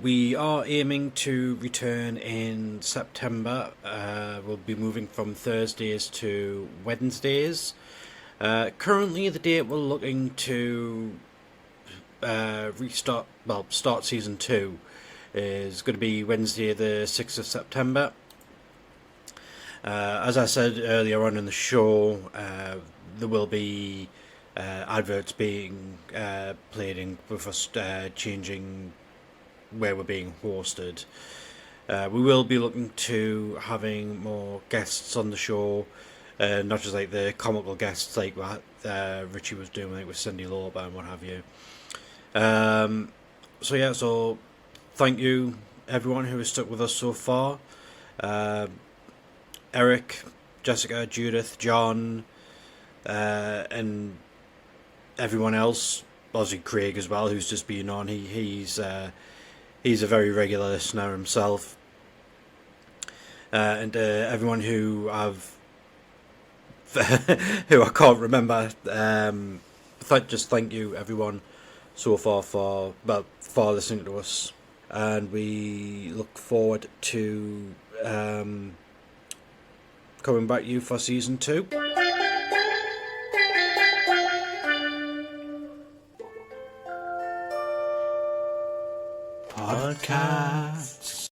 We are aiming to return in September. We'll be moving from Thursdays to Wednesdays. Currently, the date we're looking to start season 2 is going to be Wednesday, the 6th of September. As I said earlier on in the show, there will be adverts being played in with us changing where we're being hosted. We will be looking to having more guests on the show, not just like the comical guests like what Richie was doing, like with Cindy Lauper and what have you. So thank you everyone who has stuck with us so far. Eric, Jessica, Judith, John, and everyone else. Obviously Craig as well, who's just been on. He's a very regular listener himself. And everyone who who I can't remember. Just thank you everyone so far for listening to us, and we look forward to coming back to you for season 2. Podcast.